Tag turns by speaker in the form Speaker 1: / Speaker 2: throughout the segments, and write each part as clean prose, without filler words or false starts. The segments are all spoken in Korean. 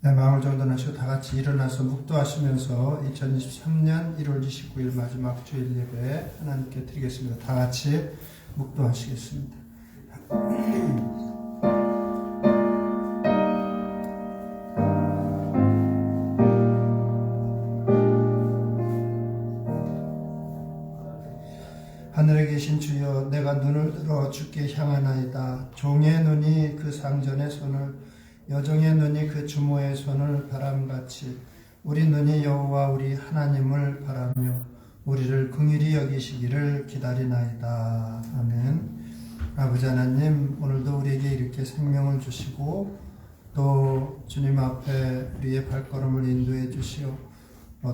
Speaker 1: 네, 마음을 정돈하시고 다 같이 일어나서 묵도하시면서 2023년 1월 29일 마지막 주일 예배 하나님께 드리겠습니다. 다 같이 묵도하시겠습니다. 하늘에 계신 주여, 내가 눈을 들어 주께 향하나이다. 종의 눈이 그 상전의 손을, 여종의 눈이 그 주모의 손을 바람같이 우리 눈이 여호와 우리 하나님을 바라며 우리를 긍휼히 여기시기를 기다리나이다. 아멘. 아버지 하나님, 오늘도 우리에게 이렇게 생명을 주시고 또 주님 앞에 우리의 발걸음을 인도해 주시어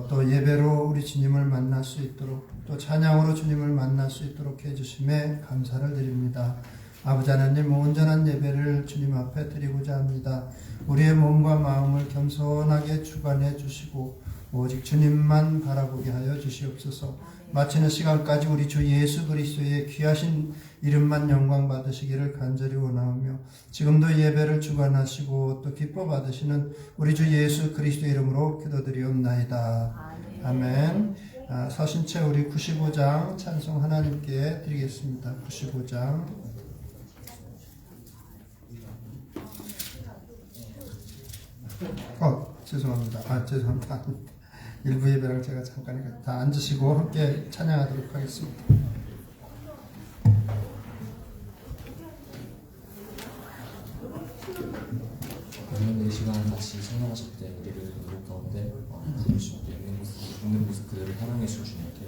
Speaker 1: 또 예배로 우리 주님을 만날 수 있도록, 또 찬양으로 주님을 만날 수 있도록 해주심에 감사를 드립니다. 아버지 하나님, 온전한 예배를 주님 앞에 드리고자 합니다. 우리의 몸과 마음을 겸손하게 주관해 주시고 오직 주님만 바라보게 하여 주시옵소서. 마치는 시간까지 우리 주 예수 그리스도의 귀하신 이름만 영광 받으시기를 간절히 원하오며, 지금도 예배를 주관하시고 또 기뻐 받으시는 우리 주 예수 그리스도 이름으로 기도드리옵나이다. 아멘. 서신체 우리 95장 찬송 하나님께 드리겠습니다. 95장. 죄송합니다. 죄송합니다. 일부 예배랑 제가 잠깐 다 앉으시고 함께 찬양하도록 하겠습니다.
Speaker 2: 오늘 이 시간 같이 찬양하실 때 우리를 노력 가운데 부르시고 있는 모습 그대로 사랑해 주신 주님께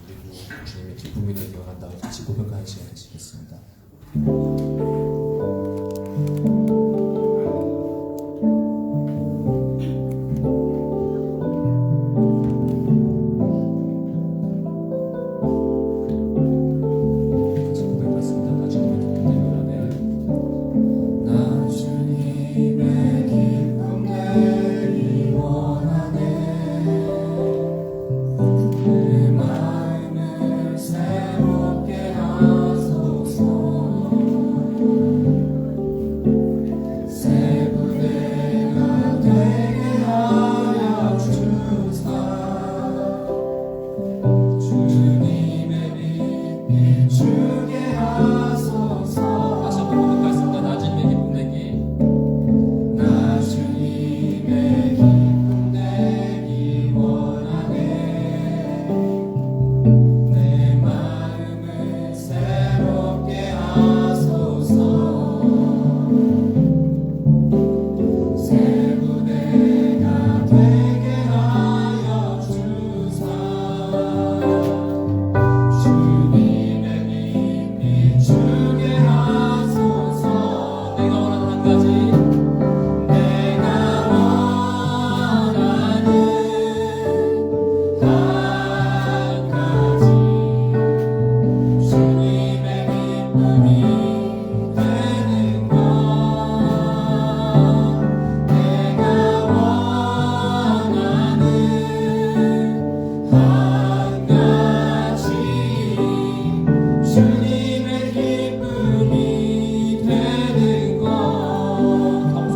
Speaker 2: 우리도 주님의 기쁨이 되게 원한다고 같이 고백하는 시간 되시겠습니다.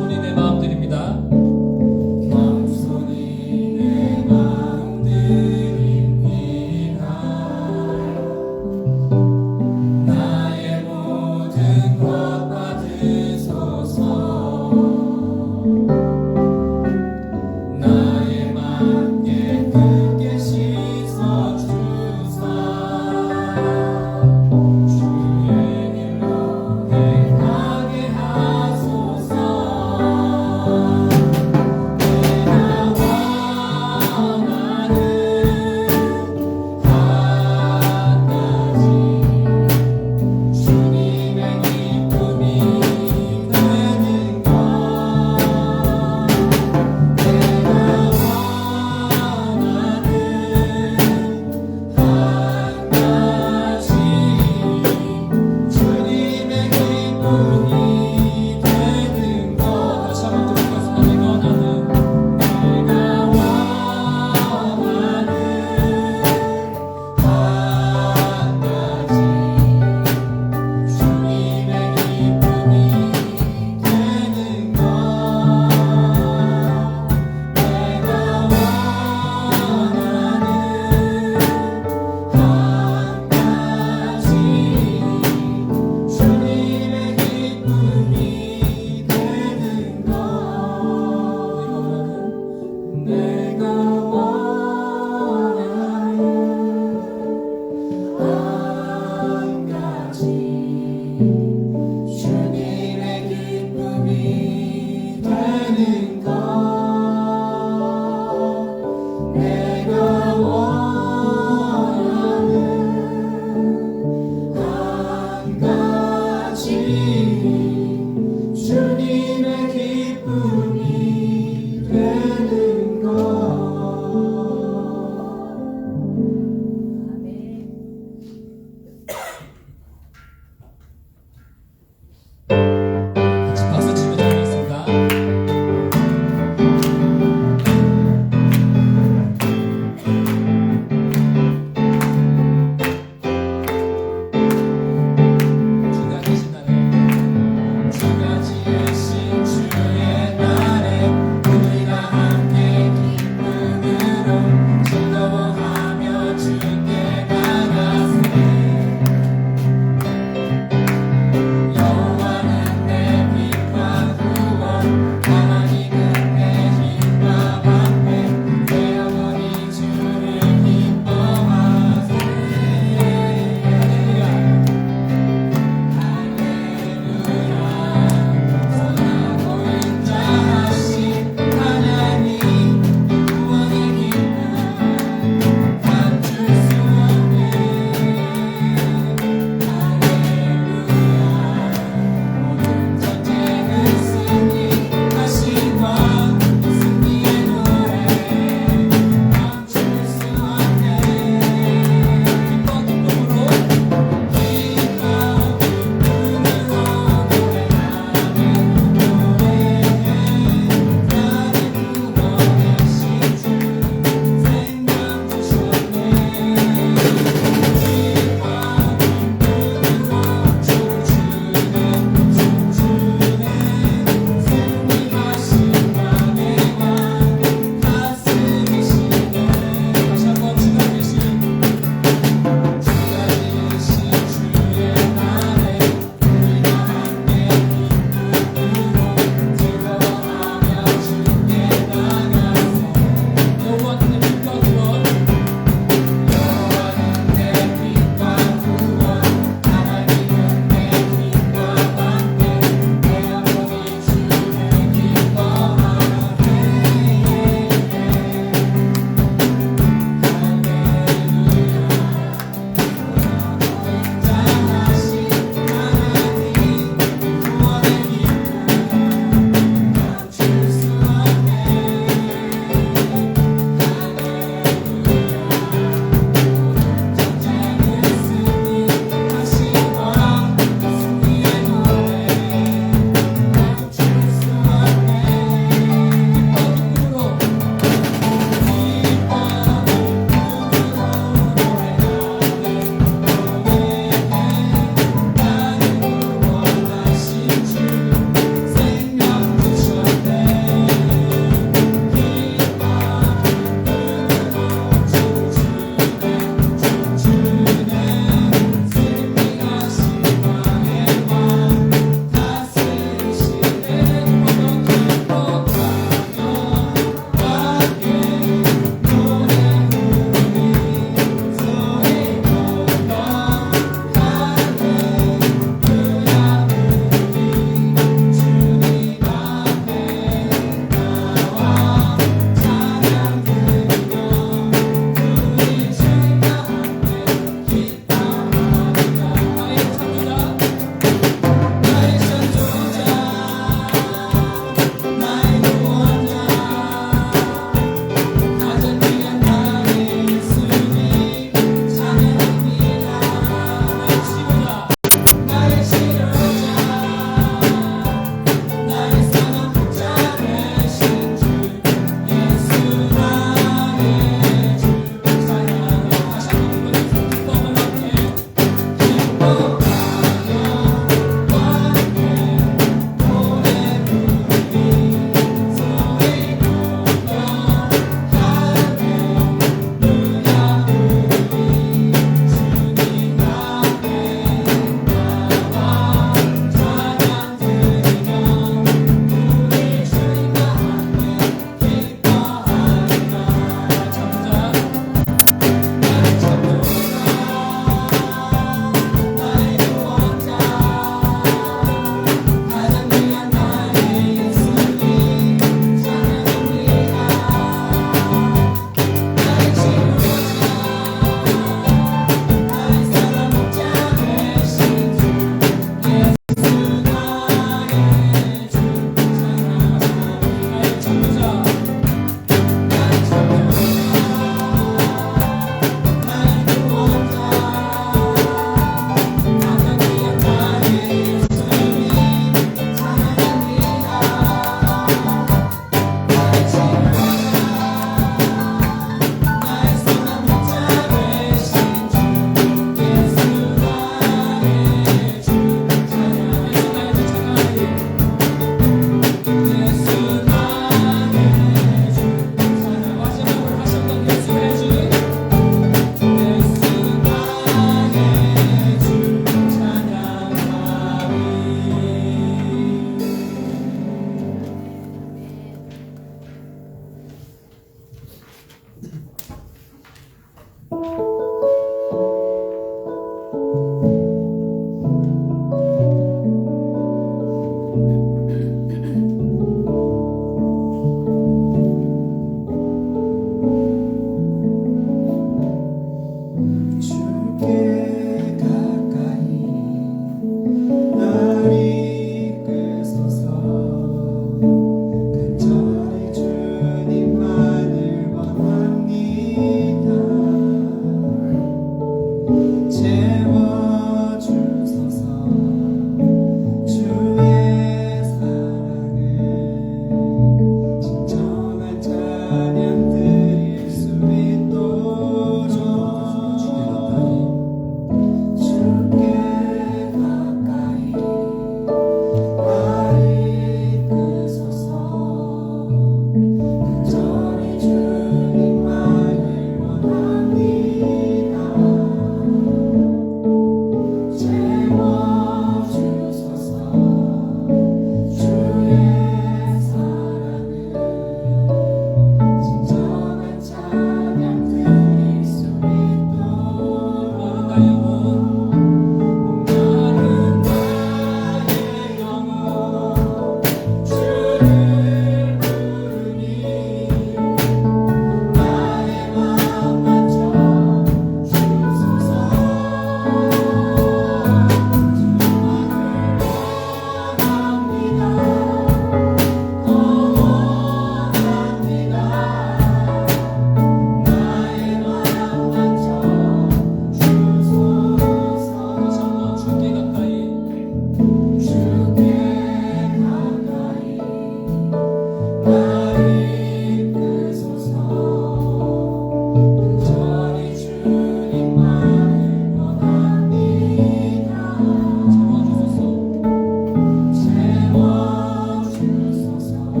Speaker 3: 감손히 내 마음 드리며
Speaker 2: 내가 원하는 한 가지 주님의 기쁨이 되는 것. 같이 박수 치며 전하겠습니다.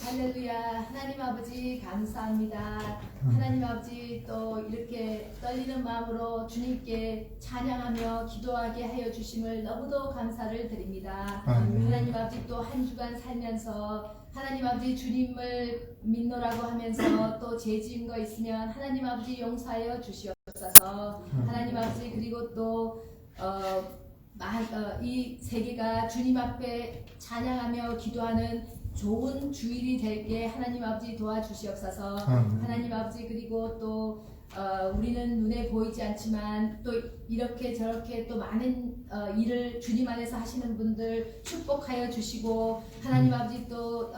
Speaker 3: 할렐루야. 하나님 아버지 감사합니다. 하나님 아버지 또 이렇게 떨리는 마음으로 주님께 찬양하며 기도하게 하여 주심을 너무도 감사를 드립니다. 하나님 아버지 또 한 주간 살면서 하나님 아버지 주님을 믿노라고 하면서 또 죄 지은 거 있으면 하나님 아버지 용서하여 주시옵소서. 하나님 아버지 그리고 또 이 세계가 주님 앞에 찬양하며 기도하는 좋은 주일이 될게 하나님 아버지 도와주시옵소서. 하나님 아버지 그리고 또 우리는 눈에 보이지 않지만 또 이렇게 저렇게 또 많은 일을 주님 안에서 하시는 분들 축복하여 주시고 하나님 아버지 또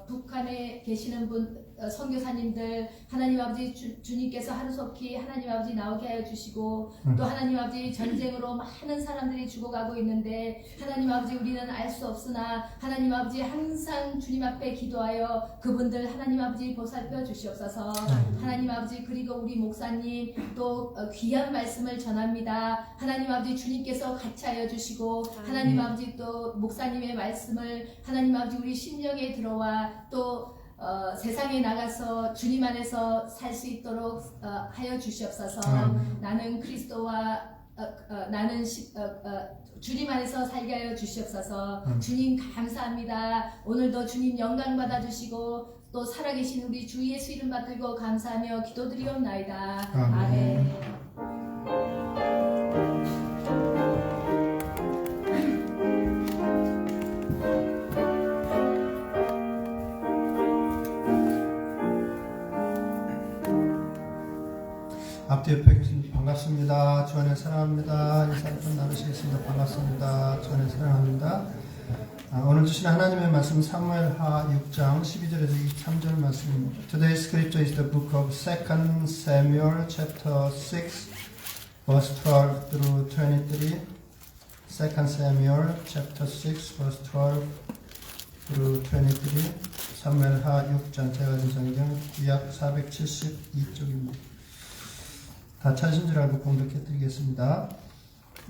Speaker 3: 북한에 계시는 분 선교사님들 하나님 아버지 주님께서 하루속히 하나님 아버지 나오게 하여 주시고 또 하나님 아버지 전쟁으로 많은 사람들이 죽어가고 있는데 하나님 아버지 우리는 알 수 없으나 하나님 아버지 항상 주님 앞에 기도하여 그분들 하나님 아버지 보살펴 주시옵소서. 하나님 아버지 그리고 우리 목사님 또 귀한 말씀을 전합니다. 하나님 아버지 주님께서 같이 하여 주시고 하나님 아버지 또 목사님의 말씀을 하나님 아버지 우리 심령에 들어와 또 세상에 나가서 주님 안에서 살 수 있도록 하여 주시옵소서. 나는 그리스도와 주님 안에서 살게 하여 주시옵소서. 주님 감사합니다. 오늘도 주님 영광 받아 주시고 또 살아계신 우리 주 예수 이름 받들고 감사하며 기도드리옵나이다. 아멘.
Speaker 1: 앞뒤 옆에 계신 반갑습니다. 주 안에 사랑합니다. 인사 좀 나누시겠습니다. 반갑습니다. 주 안에 사랑합니다. 오늘 주신 하나님의 말씀 사무엘하 6장 12절에서 23절 말씀입니다. Today's scripture is the book of 2 Samuel chapter 6 verse 12 through 23. 2 Samuel chapter 6 verse 12 through 23. 사무엘하 6장 제가 준 성경 구약 472쪽입니다. 다 찾으신 줄 알고 공독해 드리겠습니다.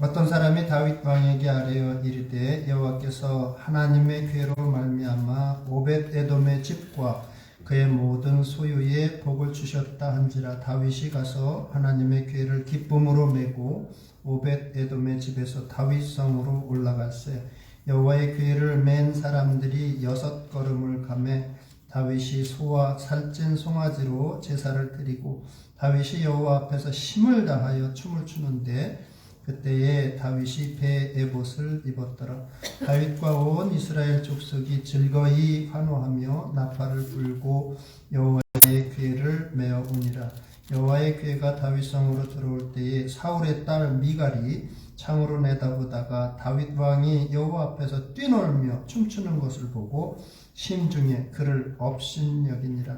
Speaker 1: 어떤 사람이 다윗 왕에게 아뢰어 이르되 여호와께서 하나님의 괴로 말미암아 오벳 에돔의 집과 그의 모든 소유에 복을 주셨다 한지라 다윗이 가서 하나님의 괴를 기쁨으로 메고 오벳 에돔의 집에서 다윗 성으로 올라갈새 여호와의 괴를 맨 사람들이 6걸음을 가매 다윗이 소와 살찐 송아지로 제사를 드리고 다윗이 여호와 앞에서 힘을 다하여 춤을 추는데 그때에 다윗이 배 에봇을 입었더라. 다윗과 온 이스라엘 족속이 즐거이 환호하며 나팔을 불고 여호와의 궤를 메어 오니라. 여호와의 궤가 다윗성으로 들어올 때에 사울의 딸 미갈이 창으로 내다보다가 다윗 왕이 여호와 앞에서 뛰놀며 춤추는 것을 보고 심중에 그를 업신여기니라.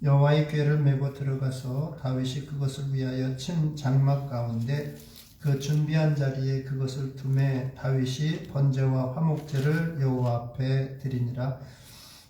Speaker 1: 여호와의 궤를 메고 들어가서 다윗이 그것을 위하여 친 장막 가운데 그 준비한 자리에 그것을 두매 다윗이 번제와 화목제를 여호와 앞에 드리니라.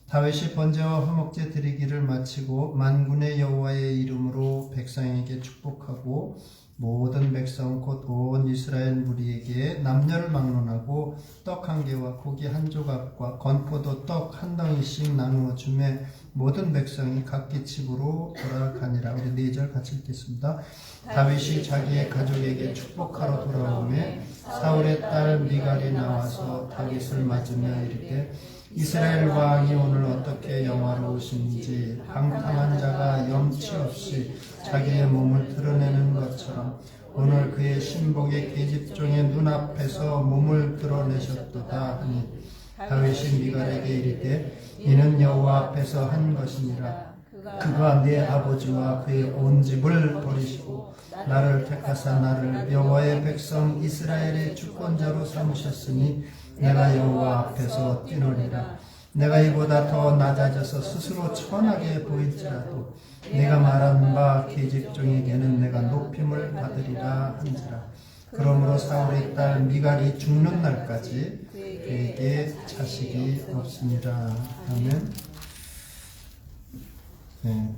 Speaker 1: 다윗이 번제와 화목제 드리기를 마치고 만군의 여호와의 이름으로 백성에게 축복하고 모든 백성 곧 온 이스라엘 무리에게 남녀를 막론하고 떡 한 개와 고기 한 조각과 건포도 떡 한 덩이씩 나누어 주매 모든 백성이 각기 집으로 돌아가니라. 우리 4절 같이 읽겠습니다. 다윗이 자기의 가족에게 축복하러 돌아오매 사울의 딸 미갈이 나와서 다윗을 맞으며 이르되 이스라엘 왕이 오늘 어떻게 영화로우신지 방탕한 자가 염치 없이 자기의 몸을 드러내는 것처럼 오늘 그의 신복의 계집종의 눈앞에서 몸을 드러내셨도다 하니 다윗이 미갈에게 이르되 이는 여호와 앞에서 한 것이니라. 그가 내 아버지와 그의 온 집을 버리시고 나를 택하사 나를 여호와의 백성 이스라엘의 주권자로 삼으셨으니 내가 여호와 앞에서 뛰노리라. 내가 이보다 더 낮아져서 스스로 천하게 보일지라도 내가 말한 바 계집종에게는 내가 높임을 받으리라 한지라. 그러므로 사울의 딸 미갈이 죽는 날까지 그에게 자식이 없습니다. 아멘. 네.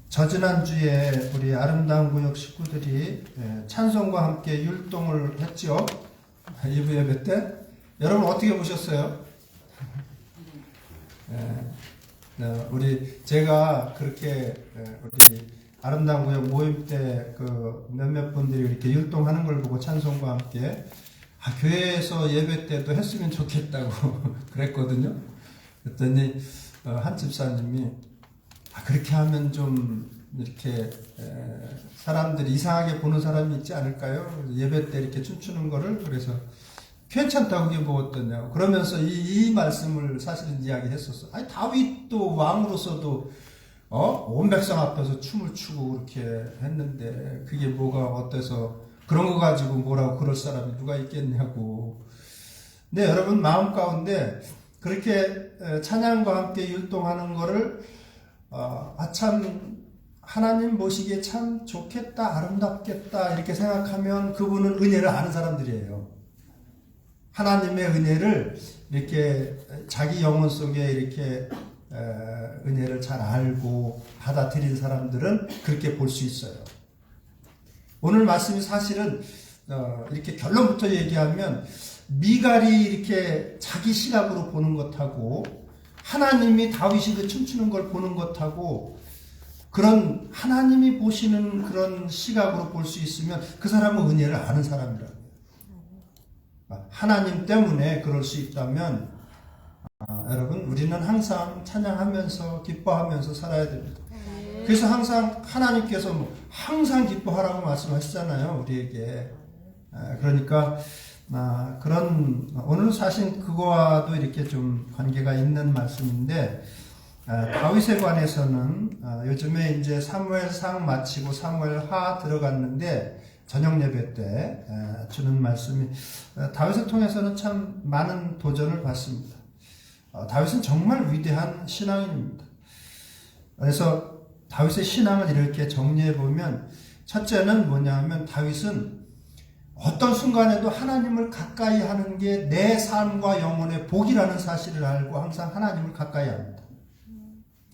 Speaker 1: 저지난주에 우리 아름다운 구역 식구들이 찬송과 함께 율동을 했죠. 2부 예배 때. 여러분 어떻게 보셨어요? 제가 그렇게 우리 아름다운 구역 모임 때 그 몇몇 분들이 이렇게 율동하는 걸 보고 찬송과 함께 교회에서 예배 때도 했으면 좋겠다고 그랬거든요. 그랬더니 한 집사님이 그렇게 하면 좀 이렇게 사람들이 이상하게 보는 사람이 있지 않을까요? 예배 때 이렇게 춤추는 거를. 그래서 괜찮다고 그게 뭐었더냐고. 그러면서 이 말씀을 사실은 이야기했었어. 아니 다윗도 왕으로서도 온 백성 앞에서 춤을 추고 그렇게 했는데 그게 뭐가 어때서 그런 거 가지고 뭐라고 그럴 사람이 누가 있겠냐고. 네, 여러분 마음 가운데 그렇게 찬양과 함께 율동하는 거를 참 하나님 보시기에 참 좋겠다, 아름답겠다 이렇게 생각하면 그분은 은혜를 아는 사람들이에요. 하나님의 은혜를 이렇게 자기 영혼 속에 이렇게 은혜를 잘 알고 받아들인 사람들은 그렇게 볼 수 있어요. 오늘 말씀이 사실은 이렇게 결론부터 얘기하면 미갈이 이렇게 자기 시각으로 보는 것하고 하나님이 다윗이 그 춤추는 걸 보는 것하고 그런 하나님이 보시는 그런 시각으로 볼 수 있으면 그 사람은 은혜를 아는 사람이라고요. 하나님 때문에 그럴 수 있다면 여러분 우리는 항상 찬양하면서 기뻐하면서 살아야 됩니다. 그래서 항상 하나님께서 항상 기뻐하라고 말씀하시잖아요, 우리에게. 그러니까 그런 오늘은 사실 그거와도 이렇게 좀 관계가 있는 말씀인데 다윗에 관해서는 요즘에 이제 사무엘상 마치고 사무엘하 들어갔는데 저녁 예배 때 주는 말씀이 다윗을 통해서는 참 많은 도전을 받습니다. 다윗은 정말 위대한 신앙인입니다. 그래서 다윗의 신앙을 이렇게 정리해 보면 첫째는 뭐냐면 다윗은 어떤 순간에도 하나님을 가까이 하는 게 내 삶과 영혼의 복이라는 사실을 알고 항상 하나님을 가까이 합니다.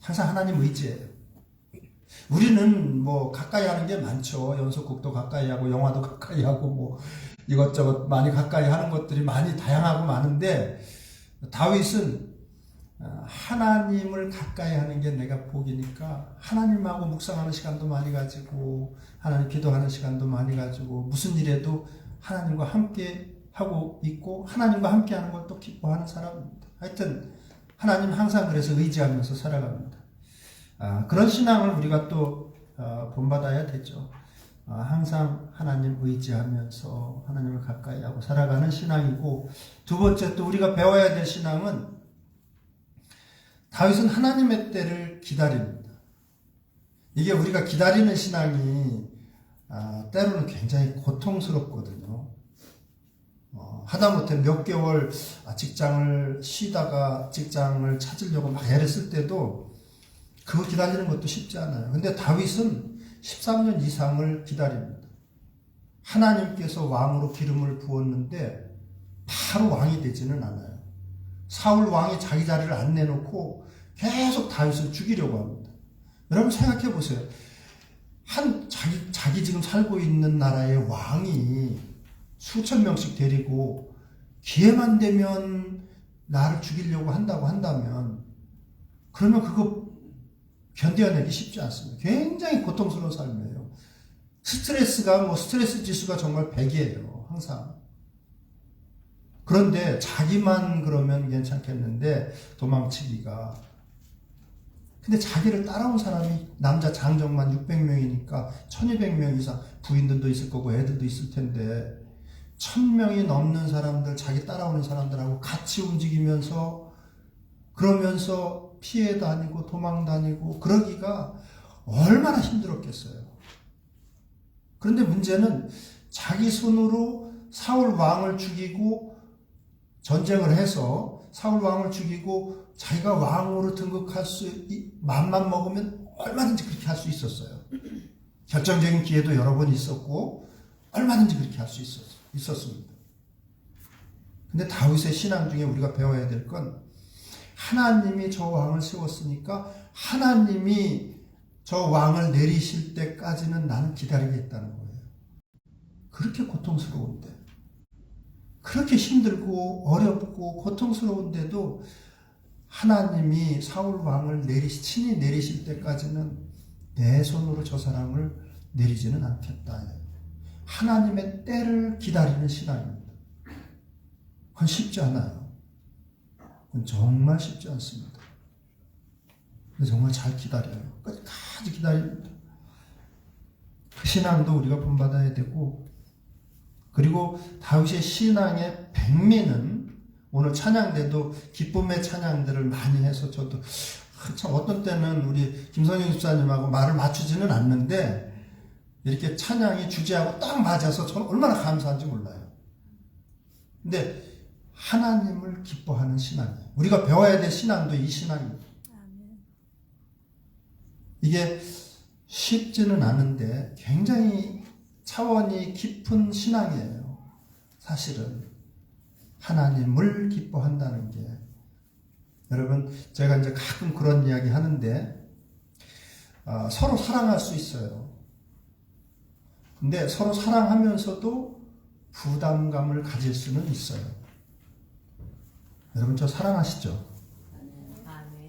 Speaker 1: 항상 하나님 의지해요. 우리는 뭐 가까이 하는 게 많죠. 연속극도 가까이 하고 영화도 가까이 하고 뭐 이것저것 많이 가까이 하는 것들이 많이 다양하고 많은데 다윗은 하나님을 가까이 하는 게 내가 복이니까 하나님하고 묵상하는 시간도 많이 가지고 하나님 기도하는 시간도 많이 가지고 무슨 일에도 하나님과 함께 하고 있고 하나님과 함께 하는 걸 또 기뻐하는 사람입니다. 하여튼 하나님 항상 그래서 의지하면서 살아갑니다. 그런 신앙을 우리가 또 본받아야 되죠. 항상 하나님 의지하면서 하나님을 가까이 하고 살아가는 신앙이고 두 번째 또 우리가 배워야 될 신앙은 다윗은 하나님의 때를 기다립니다. 이게 우리가 기다리는 신앙이 때로는 굉장히 고통스럽거든요. 하다못해 몇 개월 직장을 쉬다가 직장을 찾으려고 막 애를 쓸 때도 그거 기다리는 것도 쉽지 않아요. 근데 다윗은 13년 이상을 기다립니다. 하나님께서 왕으로 기름을 부었는데 바로 왕이 되지는 않아요. 사울 왕이 자기 자리를 안 내놓고 계속 다윗을 죽이려고 합니다. 여러분 생각해 보세요. 자기 지금 살고 있는 나라의 왕이 수천 명씩 데리고 기회만 되면 나를 죽이려고 한다고 한다면 그러면 그거 견뎌내기 쉽지 않습니다. 굉장히 고통스러운 삶이에요. 스트레스 지수가 정말 100이에요. 항상. 그런데 자기만 그러면 괜찮겠는데 도망치기가. 근데 자기를 따라온 사람이 남자 장정만 600명이니까 1200명 이상 부인들도 있을 거고 애들도 있을 텐데 1000명이 넘는 사람들, 자기 따라오는 사람들하고 같이 움직이면서 그러면서 피해 다니고 도망 다니고 그러기가 얼마나 힘들었겠어요. 그런데 문제는 자기 손으로 사울 왕을 죽이고 전쟁을 해서 사울 왕을 죽이고 자기가 왕으로 등극할 맘만 먹으면 얼마든지 그렇게 할 수 있었어요. 결정적인 기회도 여러 번 있었고 얼마든지 그렇게 할 수 있었습니다. 근데 다윗의 신앙 중에 우리가 배워야 될 건 하나님이 저 왕을 세웠으니까 하나님이 저 왕을 내리실 때까지는 나는 기다리겠다는 거예요. 그렇게 고통스러운데, 그렇게 힘들고 어렵고 고통스러운데도 하나님이 사울 왕을 친히 내리실 때까지는 내 손으로 저 사람을 내리지는 않겠다. 하나님의 때를 기다리는 신앙입니다. 그건 쉽지 않아요. 그건 정말 쉽지 않습니다. 근데 정말 잘 기다려요. 끝까지 기다립니다. 그 신앙도 우리가 본받아야 되고, 그리고 다윗의 신앙의 백미는 오늘 찬양대도 기쁨의 찬양들을 많이 해서 저도 참 어떤 때는 우리 김선영 집사님하고 말을 맞추지는 않는데 이렇게 찬양이 주제하고 딱 맞아서 저는 얼마나 감사한지 몰라요. 근데 하나님을 기뻐하는 신앙이에요. 우리가 배워야 될 신앙도 이 신앙입니다. 이게 쉽지는 않은데 굉장히 차원이 깊은 신앙이에요. 사실은 하나님을 기뻐한다는 게, 여러분 제가 이제 가끔 그런 이야기 하는데 서로 사랑할 수 있어요. 근데 서로 사랑하면서도 부담감을 가질 수는 있어요. 여러분 저 사랑하시죠?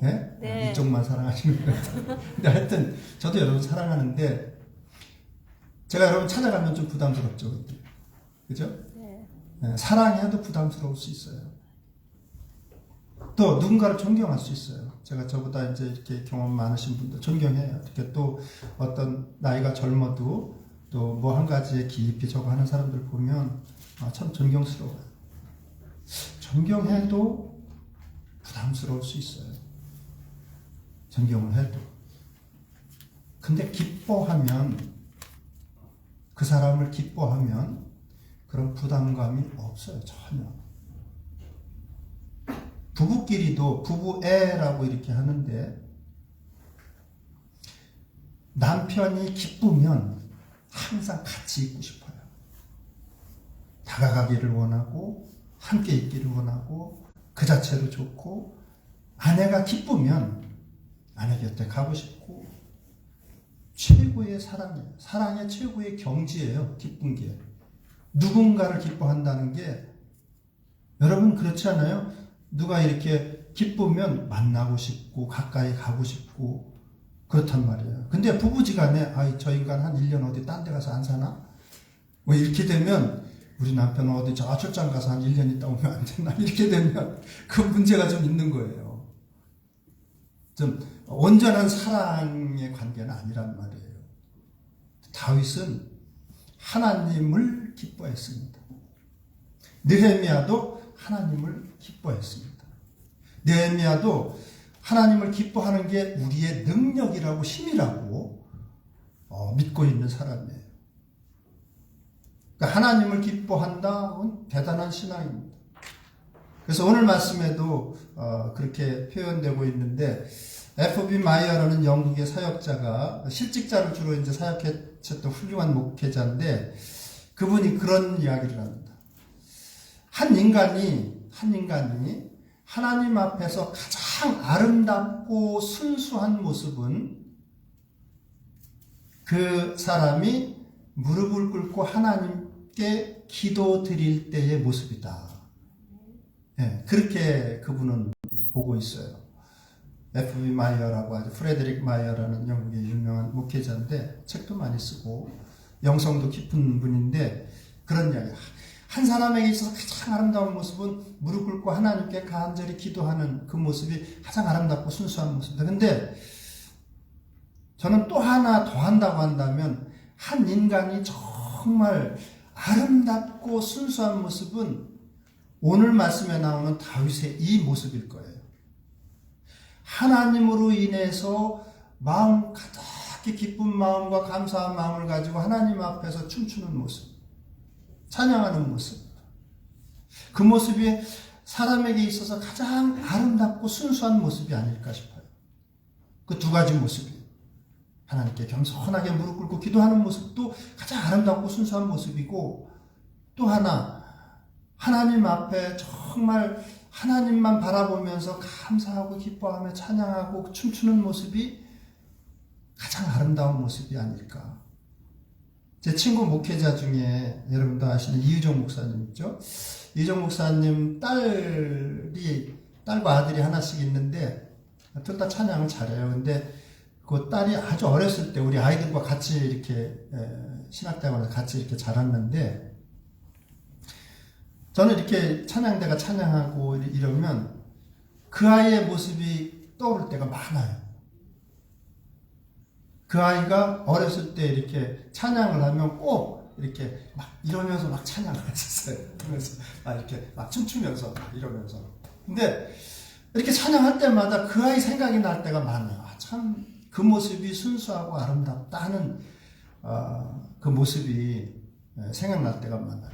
Speaker 1: 네?
Speaker 4: 네.
Speaker 1: 이쪽만 사랑하시는 거예요. 근데 하여튼 저도 여러분 사랑하는데 제가 여러분 찾아가면 좀 부담스럽죠. 그때. 그죠? 네, 사랑해도 부담스러울 수 있어요. 또 누군가를 존경할 수 있어요. 제가 저보다 이제 이렇게 경험 많으신 분들 존경해요. 이렇게 또 어떤 나이가 젊어도 또 뭐 한 가지에 깊이 저거 하는 사람들 보면 참 존경스러워요. 존경해도 부담스러울 수 있어요. 존경을 해도. 근데 기뻐하면, 그 사람을 기뻐하면 그런 부담감이 없어요. 전혀. 부부끼리도 부부애라고 이렇게 하는데 남편이 기쁘면 항상 같이 있고 싶어요. 다가가기를 원하고 함께 있기를 원하고 그 자체로 좋고, 아내가 기쁘면 아내 곁에 가고 싶고, 최고의 사랑이에요. 사랑의 최고의 경지예요. 기쁜 게. 누군가를 기뻐한다는 게, 여러분 그렇지 않아요? 누가 이렇게 기쁘면 만나고 싶고 가까이 가고 싶고 그렇단 말이에요. 근데 부부지간에 저 인간 한 1년 어디 딴 데 가서 안 사나? 뭐 이렇게 되면 우리 남편은 어디 저 출장 가서 한 1년 있다 오면 안 되나? 이렇게 되면 그 문제가 좀 있는 거예요. 좀 온전한 사랑의 관계는 아니란 말이에요. 다윗은 하나님을 기뻐했습니다. 느헤미야도 하나님을 기뻐했습니다. 느헤미야도 하나님을 기뻐하는 게 우리의 능력이라고 힘이라고 믿고 있는 사람이에요. 그러니까 하나님을 기뻐한다는 대단한 신앙입니다. 그래서 오늘 말씀에도 그렇게 표현되고 있는데, F.B. 마이어라는 영국의 사역자가 실직자를 주로 이제 사역했던 훌륭한 목회자인데, 그분이 그런 이야기를 합니다. 한 인간이 하나님 앞에서 가장 아름답고 순수한 모습은 그 사람이 무릎을 꿇고 하나님께 기도 드릴 때의 모습이다. 네, 그렇게 그분은 보고 있어요. F.B. 마이어라고 하죠. 프레데릭 마이어라는 영국의 유명한 목회자인데 책도 많이 쓰고 영성도 깊은 분인데, 그런 이야기. 한 사람에게 있어서 가장 아름다운 모습은 무릎 꿇고 하나님께 간절히 기도하는 그 모습이 가장 아름답고 순수한 모습이다. 근데 저는 또 하나 더 한다고 한다면, 한 인간이 정말 아름답고 순수한 모습은 오늘 말씀에 나오는 다윗의 이 모습일 거예요. 하나님으로 인해서 마음 가득히 기쁜 마음과 감사한 마음을 가지고 하나님 앞에서 춤추는 모습, 찬양하는 모습, 그 모습이 사람에게 있어서 가장 아름답고 순수한 모습이 아닐까 싶어요. 그 두 가지 모습이, 하나님께 겸손하게 무릎 꿇고 기도하는 모습도 가장 아름답고 순수한 모습이고, 또 하나 하나님 앞에 정말 하나님만 바라보면서 감사하고 기뻐하며 찬양하고 춤추는 모습이 가장 아름다운 모습이 아닐까. 제 친구 목회자 중에 여러분도 아시는 이유정 목사님 있죠? 이유정 목사님 딸이 딸과 아들이 하나씩 있는데 둘 다 찬양을 잘해요. 근데 그 딸이 아주 어렸을 때 우리 아이들과 같이 이렇게 신학대학원에서 같이 이렇게 자랐는데 저는 이렇게 찬양대가 찬양하고 이러면 그 아이의 모습이 떠오를 때가 많아요. 그 아이가 어렸을 때 이렇게 찬양을 하면 꼭 이렇게 막 이러면서 막 찬양을 했었어요. 그러면서 막 이렇게 막 춤추면서 막 이러면서. 근데 이렇게 찬양할 때마다 그 아이 생각이 날 때가 많아요. 참 그 모습이 순수하고 아름답다 하는 그 모습이 생각날 때가 많아요.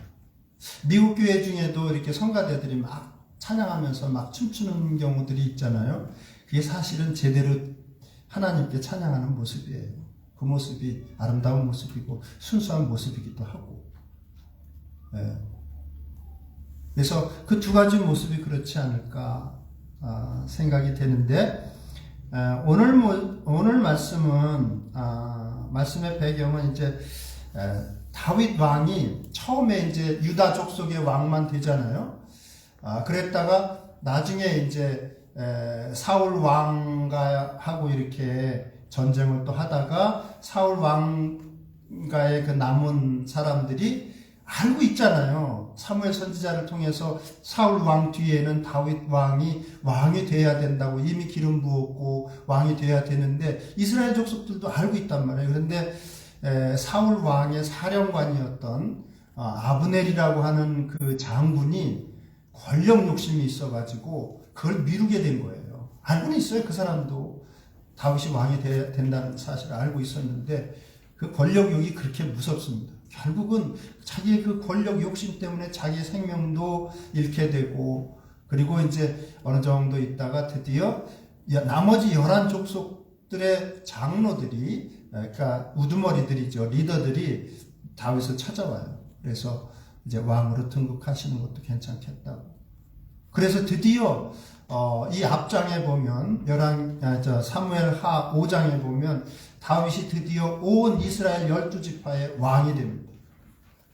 Speaker 1: 미국 교회 중에도 이렇게 성가대들이 막 찬양하면서 막 춤추는 경우들이 있잖아요. 그게 사실은 제대로 하나님께 찬양하는 모습이에요. 그 모습이 아름다운 모습이고 순수한 모습이기도 하고. 그래서 그 두 가지 모습이 그렇지 않을까 생각이 되는데 오늘 말씀은 말씀의 배경은 이제 다윗 왕이 처음에 이제 유다 족속의 왕만 되잖아요. 그랬다가 나중에 이제 사울 왕과 하고 이렇게 전쟁을 또 하다가 사울 왕가의 그 남은 사람들이 알고 있잖아요. 사무엘 선지자를 통해서 사울 왕 뒤에는 다윗 왕이 돼야 된다고 이미 기름 부었고 왕이 돼야 되는데 이스라엘 족속들도 알고 있단 말이에요. 그런데 사울 왕의 사령관이었던 아브넬이라고 하는 그 장군이 권력 욕심이 있어가지고 그걸 미루게 된 거예요. 알고는 있어요. 그 사람도 다윗이 왕이 된다는 사실을 알고 있었는데 그 권력욕이 그렇게 무섭습니다. 결국은 자기의 그 권력 욕심 때문에 자기의 생명도 잃게 되고 그리고 이제 어느 정도 있다가 드디어 나머지 11족속들의 장로들이 그러니까 우두머리들이죠. 리더들이 다윗을 찾아와요. 그래서 이제 왕으로 등극하시는 것도 괜찮겠다고. 그래서 드디어 이 앞장에 보면 사무엘 하 5장에 보면 다윗이 드디어 온 이스라엘 12지파의 왕이 됩니다.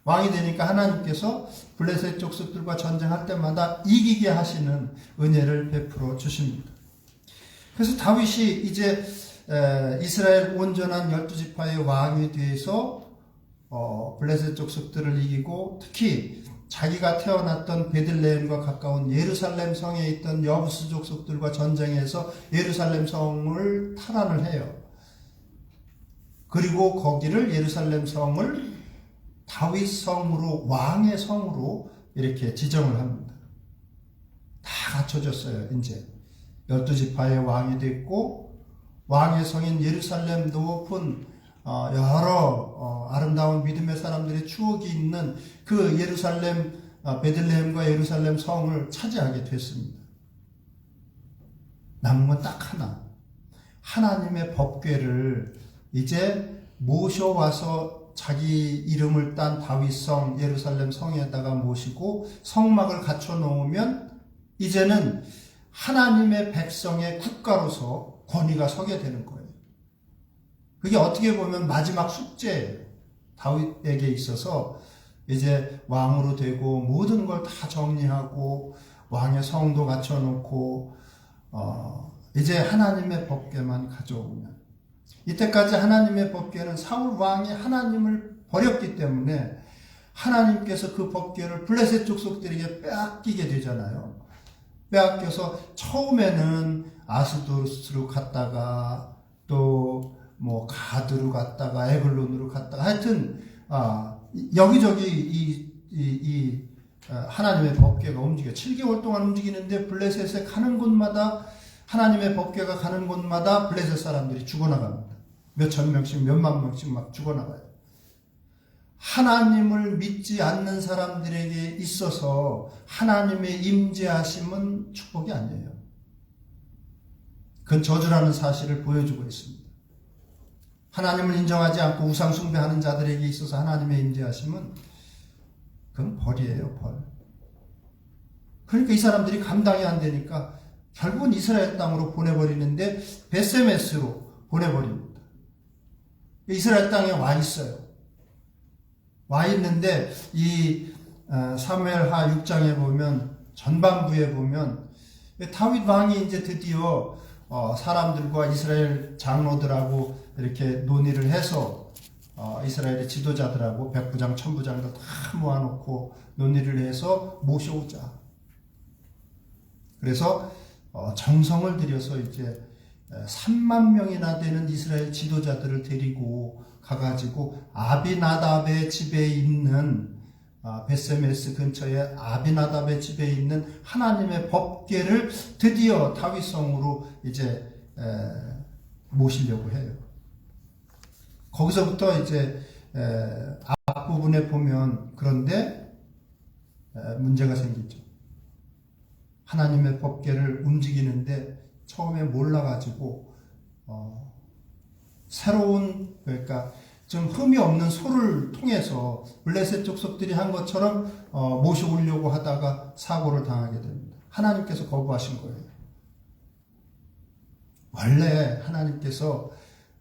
Speaker 1: 왕이 되니까 하나님께서 블레셋 족속들과 전쟁할 때마다 이기게 하시는 은혜를 베풀어 주십니다. 그래서 다윗이 이제 이스라엘 온전한 12지파의 왕이 돼서 블레셋 족속들을 이기고 특히 자기가 태어났던 베들레헴과 가까운 예루살렘 성에 있던 여부스 족속들과 전쟁해서 예루살렘 성을 탈환을 해요. 그리고 거기를 예루살렘 성을 다윗 성으로 왕의 성으로 이렇게 지정을 합니다. 다 갖춰졌어요. 이제 12지파의 왕이 됐고 왕의 성인 예루살렘 높은 여러 아름다운 믿음의 사람들의 추억이 있는 그 예루살렘 베들레헴과 예루살렘 성을 차지하게 됐습니다. 남은 건 딱 하나. 하나님의 법궤를 이제 모셔와서 자기 이름을 딴 다윗성 예루살렘 성에다가 모시고 성막을 갖춰 놓으면 이제는 하나님의 백성의 국가로서 권위가 서게 되는 거예요. 그게 어떻게 보면 마지막 숙제예요. 다윗에게 있어서 이제 왕으로 되고 모든 걸 다 정리하고 왕의 성도 갖춰놓고 이제 하나님의 법궤만 가져오면 이때까지 하나님의 법궤는 사울 왕이 하나님을 버렸기 때문에 하나님께서 그 법궤를 블레셋 족속들에게 빼앗기게 되잖아요. 빼앗겨서 처음에는 아스도스로 갔다가 또 뭐 가드로 갔다가 에글론으로 갔다가 하여튼 여기저기 하나님의 법궤가 움직여 7개월 동안 움직이는데 블레셋에 가는 곳마다 하나님의 법궤가 가는 곳마다 블레셋 사람들이 죽어나갑니다. 몇천 명씩 몇만 명씩 막 죽어나가요. 하나님을 믿지 않는 사람들에게 있어서 하나님의 임재하심은 축복이 아니에요. 그건 저주라는 사실을 보여주고 있습니다. 하나님을 인정하지 않고 우상 숭배하는 자들에게 있어서 하나님의 임재하심은 그건 벌이에요, 벌. 그러니까 이 사람들이 감당이 안 되니까 결국은 이스라엘 땅으로 보내버리는데 베세메스로 보내버립니다. 이스라엘 땅에 와 있어요. 와 있는데 이 사무엘하 6장에 보면 전반부에 보면 다윗 왕이 이제 드디어 사람들과 이스라엘 장로들하고 이렇게 논의를 해서 이스라엘의 지도자들하고 백부장, 천부장들 다 모아놓고 논의를 해서 모셔오자. 그래서 정성을 들여서 이제 3만 명이나 되는 이스라엘 지도자들을 데리고 가가지고 아비나답의 집에 있는 베세메스 근처에 아비나답의 집에 있는 하나님의 법궤를 드디어 다윗성으로 이제 모시려고 해요. 거기서부터 이제 앞부분에 보면 그런데 문제가 생기죠. 하나님의 법궤를 움직이는데 처음에 몰라가지고 새로운 그러니까 좀 흠이 없는 소를 통해서 블레셋 족속들이 한 것처럼 모셔오려고 하다가 사고를 당하게 됩니다. 하나님께서 거부하신 거예요. 원래 하나님께서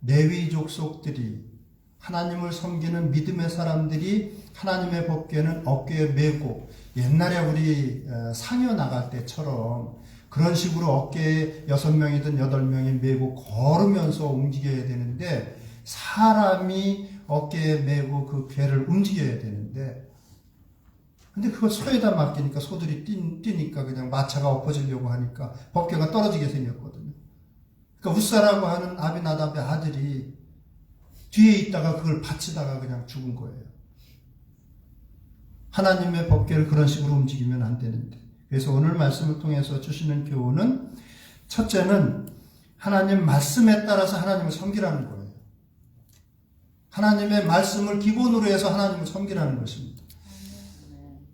Speaker 1: 레위 족속들이 하나님을 섬기는 믿음의 사람들이 하나님의 법궤는 어깨에 메고 옛날에 우리 상여 나갈 때처럼 그런 식으로 어깨에 6명이든 8명이 메고 걸으면서 움직여야 되는데 사람이 어깨에 메고 그 궤를 움직여야 되는데 근데 그걸 소에다 맡기니까 소들이 뛰니까 그냥 마차가 엎어지려고 하니까 법궤가 떨어지게 생겼거든요. 그러니까 우사라고 하는 아비나답의 아들이 뒤에 있다가 그걸 받치다가 그냥 죽은 거예요. 하나님의 법궤를 그런 식으로 움직이면 안 되는데. 그래서 오늘 말씀을 통해서 주시는 교훈은 첫째는 하나님 말씀에 따라서 하나님을 섬기라는 거예요. 하나님의 말씀을 기본으로 해서 하나님을 섬기라는 것입니다.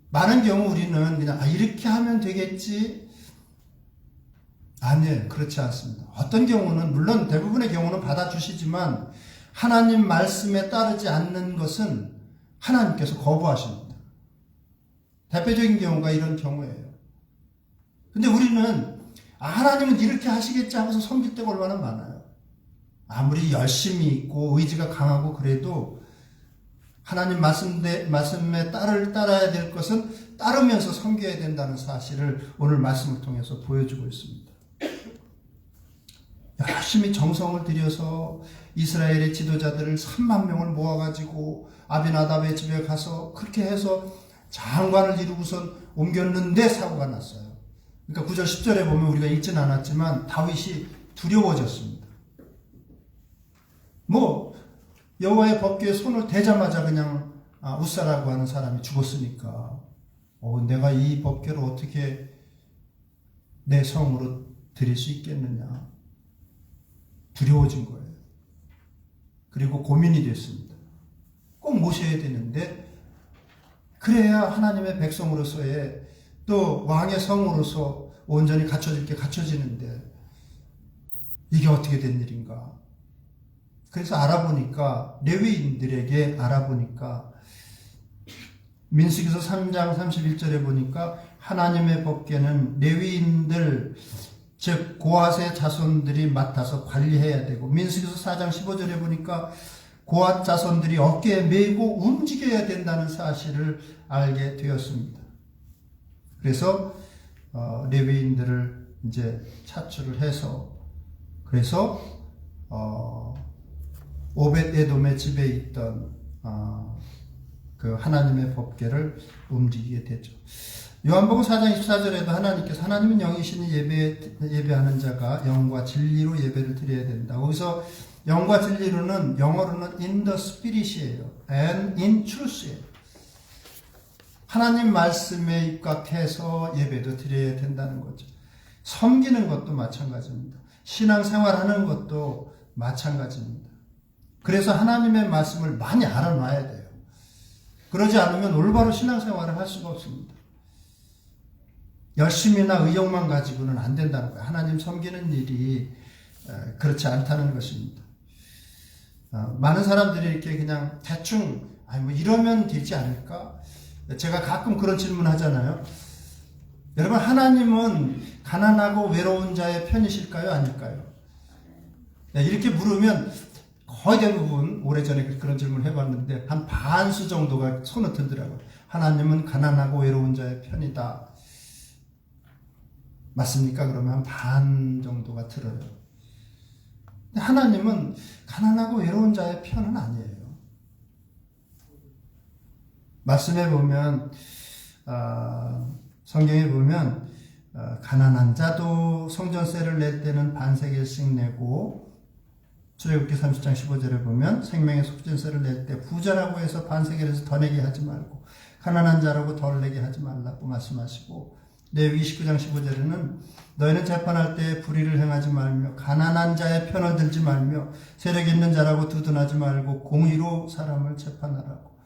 Speaker 1: 많은 경우 우리는 그냥 이렇게 하면 되겠지. 아니에요. 그렇지 않습니다. 어떤 경우는 물론 대부분의 경우는 받아주시지만 하나님 말씀에 따르지 않는 것은 하나님께서 거부하십니다. 대표적인 경우가 이런 경우예요. 근데 우리는 하나님은 이렇게 하시겠지 하고서 섬길 때가 얼마나 많아요. 아무리 열심히 있고 의지가 강하고 그래도 하나님 말씀에 따라야 될 것은 따르면서 섬겨야 된다는 사실을 오늘 말씀을 통해서 보여주고 있습니다. 열심히 정성을 들여서 이스라엘의 지도자들을 3만 명을 모아가지고 아비나답의 집에 가서 그렇게 해서 장관을 이루고선 옮겼는데 사고가 났어요. 그러니까 9절 10절에 보면 우리가 읽진 않았지만 다윗이 두려워졌습니다. 여호와의 법궤에 손을 대자마자 그냥 우사라고 하는 사람이 죽었으니까 내가 이 법궤를 어떻게 내 성으로 드릴 수 있겠느냐 두려워진 거예요. 그리고 고민이 됐습니다. 꼭 모셔야 되는데 그래야 하나님의 백성으로서의 또 왕의 성으로서 온전히 갖춰질 게 갖춰지는데 이게 어떻게 된 일인가. 그래서 알아보니까 레위인들에게 알아보니까 민수기서 3장 31절에 보니까 하나님의 법궤는 레위인들 즉 고핫의 자손들이 맡아서 관리해야 되고 민수기서 4장 15절에 보니까 고핫 자손들이 어깨에 메고 움직여야 된다는 사실을 알게 되었습니다. 그래서 레위인들을 이제 차출을 해서 그래서 오벳에돔의 집에 있던 그 하나님의 법궤를 움직이게 되죠. 요한복음 4장 24절에도 하나님께서 하나님은 영이시니 예배하는 자가 영과 진리로 예배를 드려야 된다. 거기서 영과 진리로는 영어로는 in the spirit이에요. and in truth예요. 하나님 말씀에 입각해서 예배도 드려야 된다는 거죠. 섬기는 것도 마찬가지입니다. 신앙생활하는 것도 마찬가지입니다. 그래서 하나님의 말씀을 많이 알아놔야 돼요. 그러지 않으면 올바로 신앙생활을 할 수가 없습니다. 열심이나 의욕만 가지고는 안 된다는 거예요. 하나님 섬기는 일이 그렇지 않다는 것입니다. 많은 사람들이 이렇게 그냥 대충 이러면 되지 않을까? 제가 가끔 그런 질문 하잖아요. 여러분 하나님은 가난하고 외로운 자의 편이실까요? 아닐까요? 이렇게 물으면 거의 대부분 오래전에 그런 질문을 해봤는데 한 반수 정도가 손을 들더라고요. 하나님은 가난하고 외로운 자의 편이다. 맞습니까? 그러면 반 정도가 들어요. 근데 하나님은 가난하고 외로운 자의 편은 아니에요. 말씀에 보면 성경에 보면 가난한 자도 성전세를 낼 때는 반세겔씩 내고, 출애굽기 30장 15절에 보면 생명의 속전세를 낼 때 부자라고 해서 반세겔에서 더 내게 하지 말고 가난한 자라고 덜 내게 하지 말라고 말씀하시고, 레위기 19장 15절에는 너희는 재판할 때 불의를 행하지 말며 가난한 자의 편을 들지 말며 세력 있는 자라고 두둔하지 말고 공의로 사람을 재판하라고.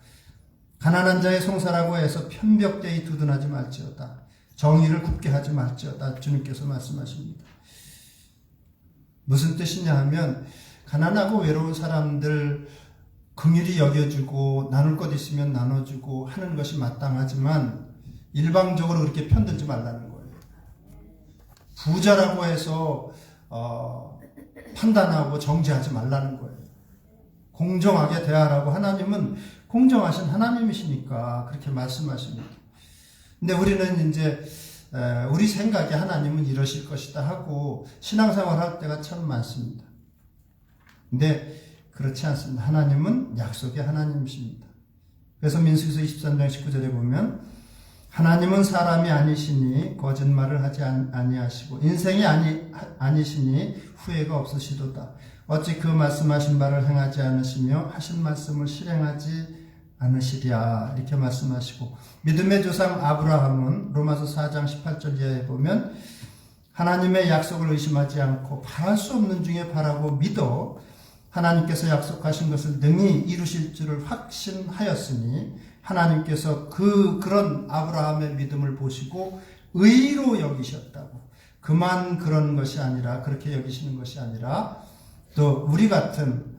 Speaker 1: 가난한 자의 송사라고 해서 편벽되이 두둔하지 말지어다. 정의를 굽게 하지 말지어다. 주님께서 말씀하십니다. 무슨 뜻이냐 하면 가난하고 외로운 사람들 긍휼히 여겨주고 나눌 것 있으면 나눠주고 하는 것이 마땅하지만 일방적으로 그렇게 편들지 말라는 거예요. 부자라고 해서 판단하고 정죄하지 말라는 거예요. 공정하게 대하라고. 하나님은 공정하신 하나님이시니까 그렇게 말씀하십니다. 근데 우리는 이제 우리 생각에 하나님은 이러실 것이다 하고 신앙생활 할 때가 참 많습니다. 근데 그렇지 않습니다. 하나님은 약속의 하나님이십니다. 그래서 민수기서 23장 19절에 보면 하나님은 사람이 아니시니 거짓말을 하지 아니하시고 인생이 아니시니 후회가 없으시도다. 어찌 그 말씀하신 바를 행하지 않으시며 하신 말씀을 실행하지 않으시랴. 이렇게 말씀하시고, 믿음의 조상 아브라함은 로마서 4장 18절 이하에 보면 하나님의 약속을 의심하지 않고 바랄 수 없는 중에 바라고 믿어 하나님께서 약속하신 것을 능히 이루실 줄을 확신하였으니 하나님께서 그런 아브라함의 믿음을 보시고 의로 여기셨다고. 그만 그런 것이 아니라, 그렇게 여기시는 것이 아니라 또 우리 같은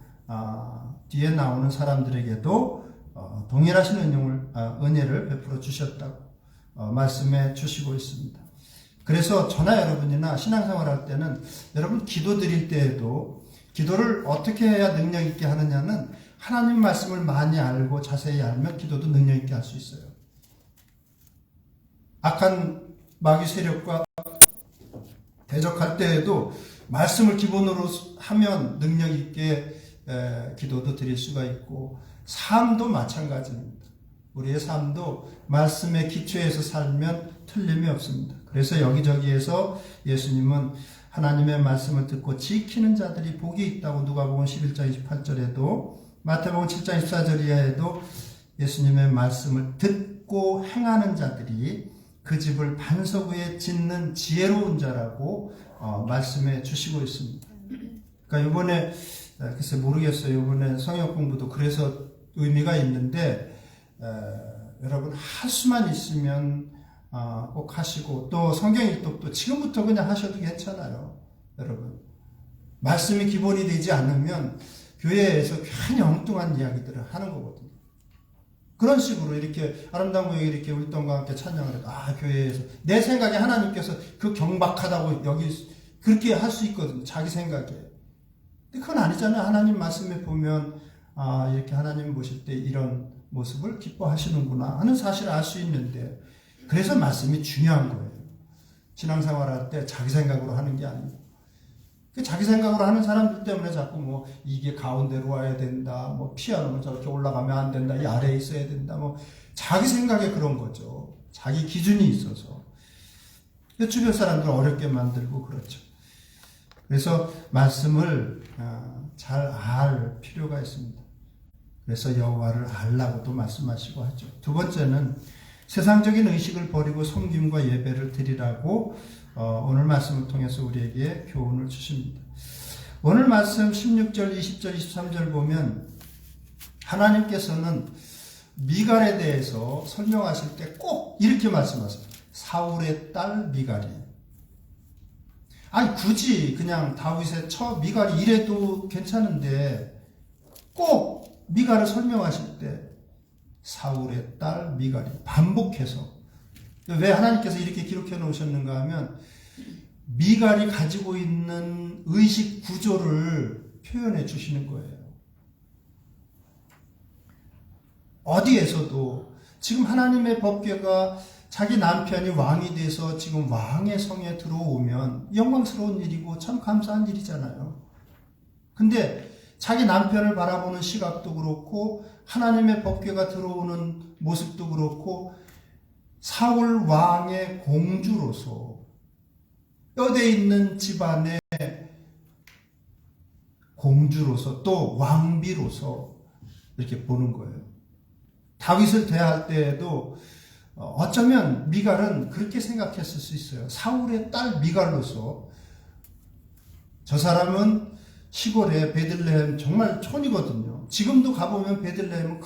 Speaker 1: 뒤에 나오는 사람들에게도 동일하신 은혜를 베풀어 주셨다고 말씀해 주시고 있습니다. 그래서 저나 여러분이나 신앙생활 할 때는 여러분 기도 드릴 때에도 기도를 어떻게 해야 능력 있게 하느냐는 하나님 말씀을 많이 알고 자세히 알면 기도도 능력 있게 할 수 있어요. 악한 마귀 세력과 대적할 때에도 말씀을 기본으로 하면 능력 있게 기도도 드릴 수가 있고, 삶도 마찬가지입니다. 우리의 삶도 말씀의 기초에서 살면 틀림이 없습니다. 그래서 여기저기에서 예수님은 하나님의 말씀을 듣고 지키는 자들이 복이 있다고 누가복음 11장 28절에도 마태복음 7장 24절 이하에도 예수님의 말씀을 듣고 행하는 자들이 그 집을 반석 위에 짓는 지혜로운 자라고 말씀해 주시고 있습니다. 그러니까 이번에 글쎄 모르겠어요. 이번에 성역 공부도 그래서 의미가 있는데 여러분 할 수만 있으면 꼭 하시고, 또 성경 읽독도 지금부터 그냥 하셔도 괜찮아요. 여러분 말씀이 기본이 되지 않으면 교회에서 괜히 엉뚱한 이야기들을 하는 거거든요. 그런 식으로 이렇게 아름다운 교회 이렇게 울동과 함께 찬양을 해도 교회에서 내 생각에 하나님께서 그 경박하다고 여기 그렇게 할 수 있거든요. 자기 생각에. 근데 그건 아니잖아요. 하나님 말씀에 보면 이렇게 하나님 보실 때 이런 모습을 기뻐하시는구나 하는 사실을 알 수 있는데, 그래서 말씀이 중요한 거예요. 신앙생활 할 때 자기 생각으로 하는 게 아니고, 자기 생각으로 하는 사람들 때문에 자꾸 이게 가운데로 와야 된다, 피아노는 저렇게 올라가면 안 된다, 이 아래에 있어야 된다, 자기 생각에 그런 거죠. 자기 기준이 있어서. 주변 사람들 어렵게 만들고 그렇죠. 그래서 말씀을 잘 알 필요가 있습니다. 그래서 여호와를 알라고도 말씀하시고 하죠. 두 번째는 세상적인 의식을 버리고 섬김과 예배를 드리라고 오늘 말씀을 통해서 우리에게 교훈을 주십니다. 오늘 말씀 16절, 20절, 23절 보면 하나님께서는 미갈에 대해서 설명하실 때 꼭 이렇게 말씀하세요. 사울의 딸 미갈이. 아니 굳이 그냥 다윗의 처 미갈이 이래도 괜찮은데 꼭 미갈을 설명하실 때 사울의 딸 미갈이 반복해서. 왜 하나님께서 이렇게 기록해 놓으셨는가 하면 미갈이 가지고 있는 의식 구조를 표현해 주시는 거예요. 어디에서도 지금 하나님의 법궤가 자기 남편이 왕이 돼서 지금 왕의 성에 들어오면 영광스러운 일이고 참 감사한 일이잖아요. 근데 자기 남편을 바라보는 시각도 그렇고 하나님의 법궤가 들어오는 모습도 그렇고 사울 왕의 공주로서 뼈대 있는 집안의 공주로서 또 왕비로서 이렇게 보는 거예요. 다윗을 대할 때에도 어쩌면 미갈은 그렇게 생각했을 수 있어요. 사울의 딸 미갈로서 저 사람은 시골에 베들레헴 정말 촌이거든요. 지금도 가보면 베들레헴은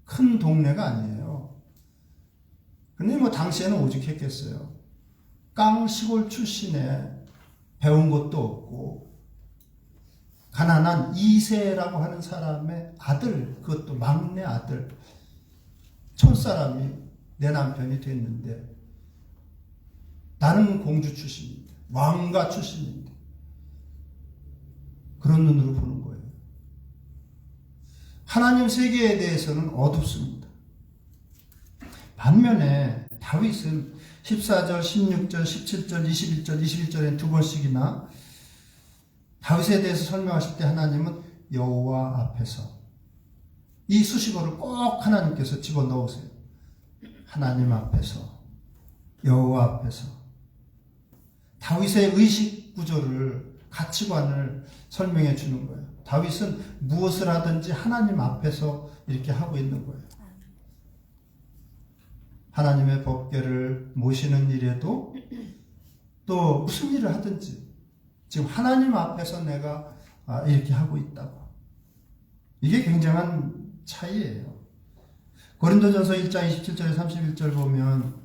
Speaker 1: 큰 동네가 아니에요. 근데 뭐 당시에는 오죽했겠어요. 깡 시골 출신에 배운 것도 없고 가난한 이세라고 하는 사람의 아들, 그것도 막내 아들, 촌사람이 내 남편이 됐는데 나는 공주 출신인데 왕가 출신인데 그런 눈으로 보는 거예요. 하나님 세계에 대해서는 어둡습니다. 반면에 다윗은 14절, 16절, 17절, 21절, 21절에 두 번씩이나 다윗에 대해서 설명하실 때 하나님은 여호와 앞에서 이 수식어를 꼭 하나님께서 집어넣으세요. 하나님 앞에서, 여호와 앞에서. 다윗의 의식 구조를, 가치관을 설명해 주는 거예요. 다윗은 무엇을 하든지 하나님 앞에서 이렇게 하고 있는 거예요. 하나님의 법궤를 모시는 일에도 또 무슨 일을 하든지 지금 하나님 앞에서 내가 이렇게 하고 있다고. 이게 굉장한 차이예요. 고린도전서 1장 27절에 31절 보면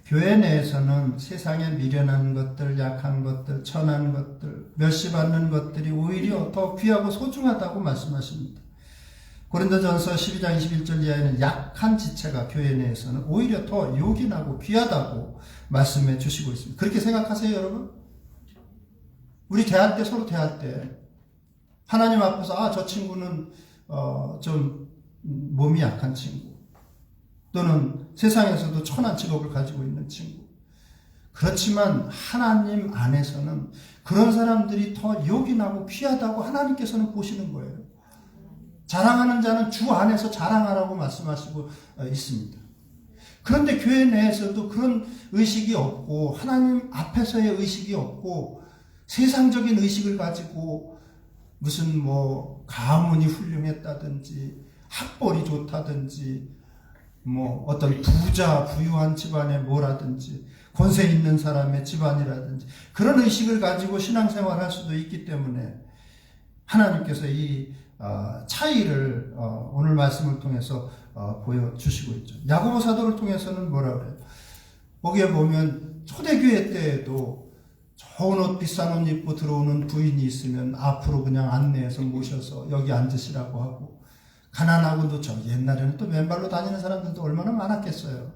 Speaker 1: 교회 내에서는 세상에 미련한 것들, 약한 것들, 천한 것들, 멸시받는 것들이 오히려 더 귀하고 소중하다고 말씀하십니다. 고린도전서 12장 21절 이하에는 약한 지체가 교회 내에서는 오히려 더 요긴하고 귀하다고 말씀해 주시고 있습니다. 그렇게 생각하세요, 여러분? 우리 대할 때, 서로 대할 때 하나님 앞에서 저 친구는 좀 몸이 약한 친구, 또는 세상에서도 천한 직업을 가지고 있는 친구. 그렇지만 하나님 안에서는 그런 사람들이 더 요긴하고 귀하다고 하나님께서는 보시는 거예요. 자랑하는 자는 주 안에서 자랑하라고 말씀하시고 있습니다. 그런데 교회 내에서도 그런 의식이 없고 하나님 앞에서의 의식이 없고 세상적인 의식을 가지고 무슨 뭐 가문이 훌륭했다든지 학벌이 좋다든지 뭐 어떤 부유한 집안의 뭐라든지 권세 있는 사람의 집안이라든지 그런 의식을 가지고 신앙생활을 할 수도 있기 때문에 하나님께서 이 차이를 오늘 말씀을 통해서 보여주시고 있죠. 야고보 사도를 통해서는 뭐라 그래요? 거기에 보면 초대교회 때에도 좋은 옷, 비싼 옷 입고 들어오는 부인이 있으면 앞으로 그냥 안내해서 모셔서 여기 앉으시라고 하고, 가난하고도 옛날에는 또 맨발로 다니는 사람들도 얼마나 많았겠어요.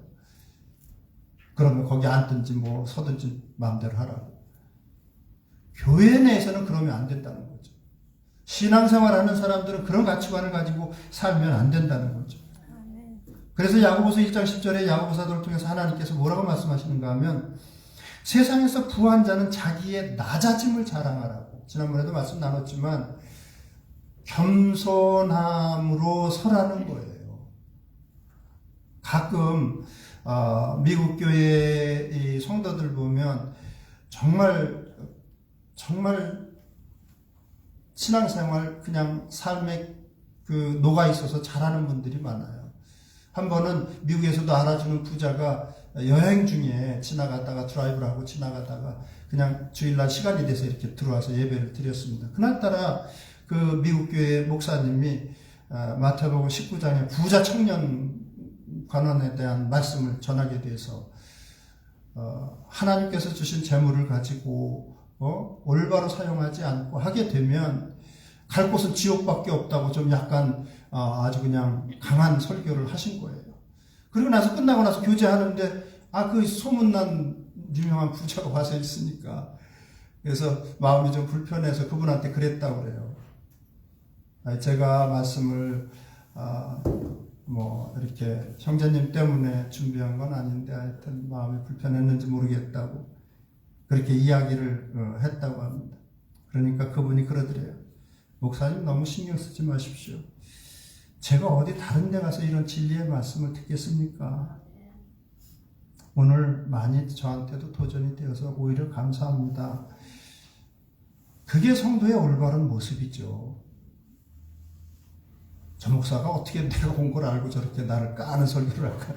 Speaker 1: 그러면 거기 앉든지 뭐 서든지 마음대로 하라고. 교회 내에서는 그러면 안 된다는 거죠. 신앙생활하는 사람들은 그런 가치관을 가지고 살면 안 된다는 거죠. 그래서 야고보서 1장 10절에 야고보 사도를 통해서 하나님께서 뭐라고 말씀하시는가 하면, 세상에서 부한 자는 자기의 낮아짐을 자랑하라고. 지난번에도 말씀 나눴지만 겸손함으로 서라는 거예요. 가끔 미국 교회 성도들 보면 정말 신앙생활 그냥 삶에 녹아 있어서 잘하는 분들이 많아요. 한 번은 미국에서도 알아주는 부자가 여행 중에 지나가다가 드라이브를 하고 지나가다가 그냥 주일날 시간이 돼서 이렇게 들어와서 예배를 드렸습니다. 그날따라 그 미국 교회 목사님이 마태복음 19장에 부자 청년 관원에 대한 말씀을 전하게 돼서 하나님께서 주신 재물을 가지고 올바로 사용하지 않고 하게 되면 갈 곳은 지옥밖에 없다고 좀 약간 아주 그냥 강한 설교를 하신 거예요. 그리고 나서 끝나고 나서 교제하는데 그 소문난 유명한 부자가 와서 있으니까, 그래서 마음이 좀 불편해서 그분한테 그랬다고 그래요. 제가 말씀을 뭐 이렇게 형제님 때문에 준비한 건 아닌데 하여튼 마음이 불편했는지 모르겠다고 그렇게 이야기를 했다고 합니다. 그러니까 그분이 그러더래요. 목사님 너무 신경 쓰지 마십시오. 제가 어디 다른 데 가서 이런 진리의 말씀을 듣겠습니까? 오늘 많이 저한테도 도전이 되어서 오히려 감사합니다. 그게 성도의 올바른 모습이죠. 저 목사가 어떻게 내가 온 걸 알고 저렇게 나를 까는 설교를 할까?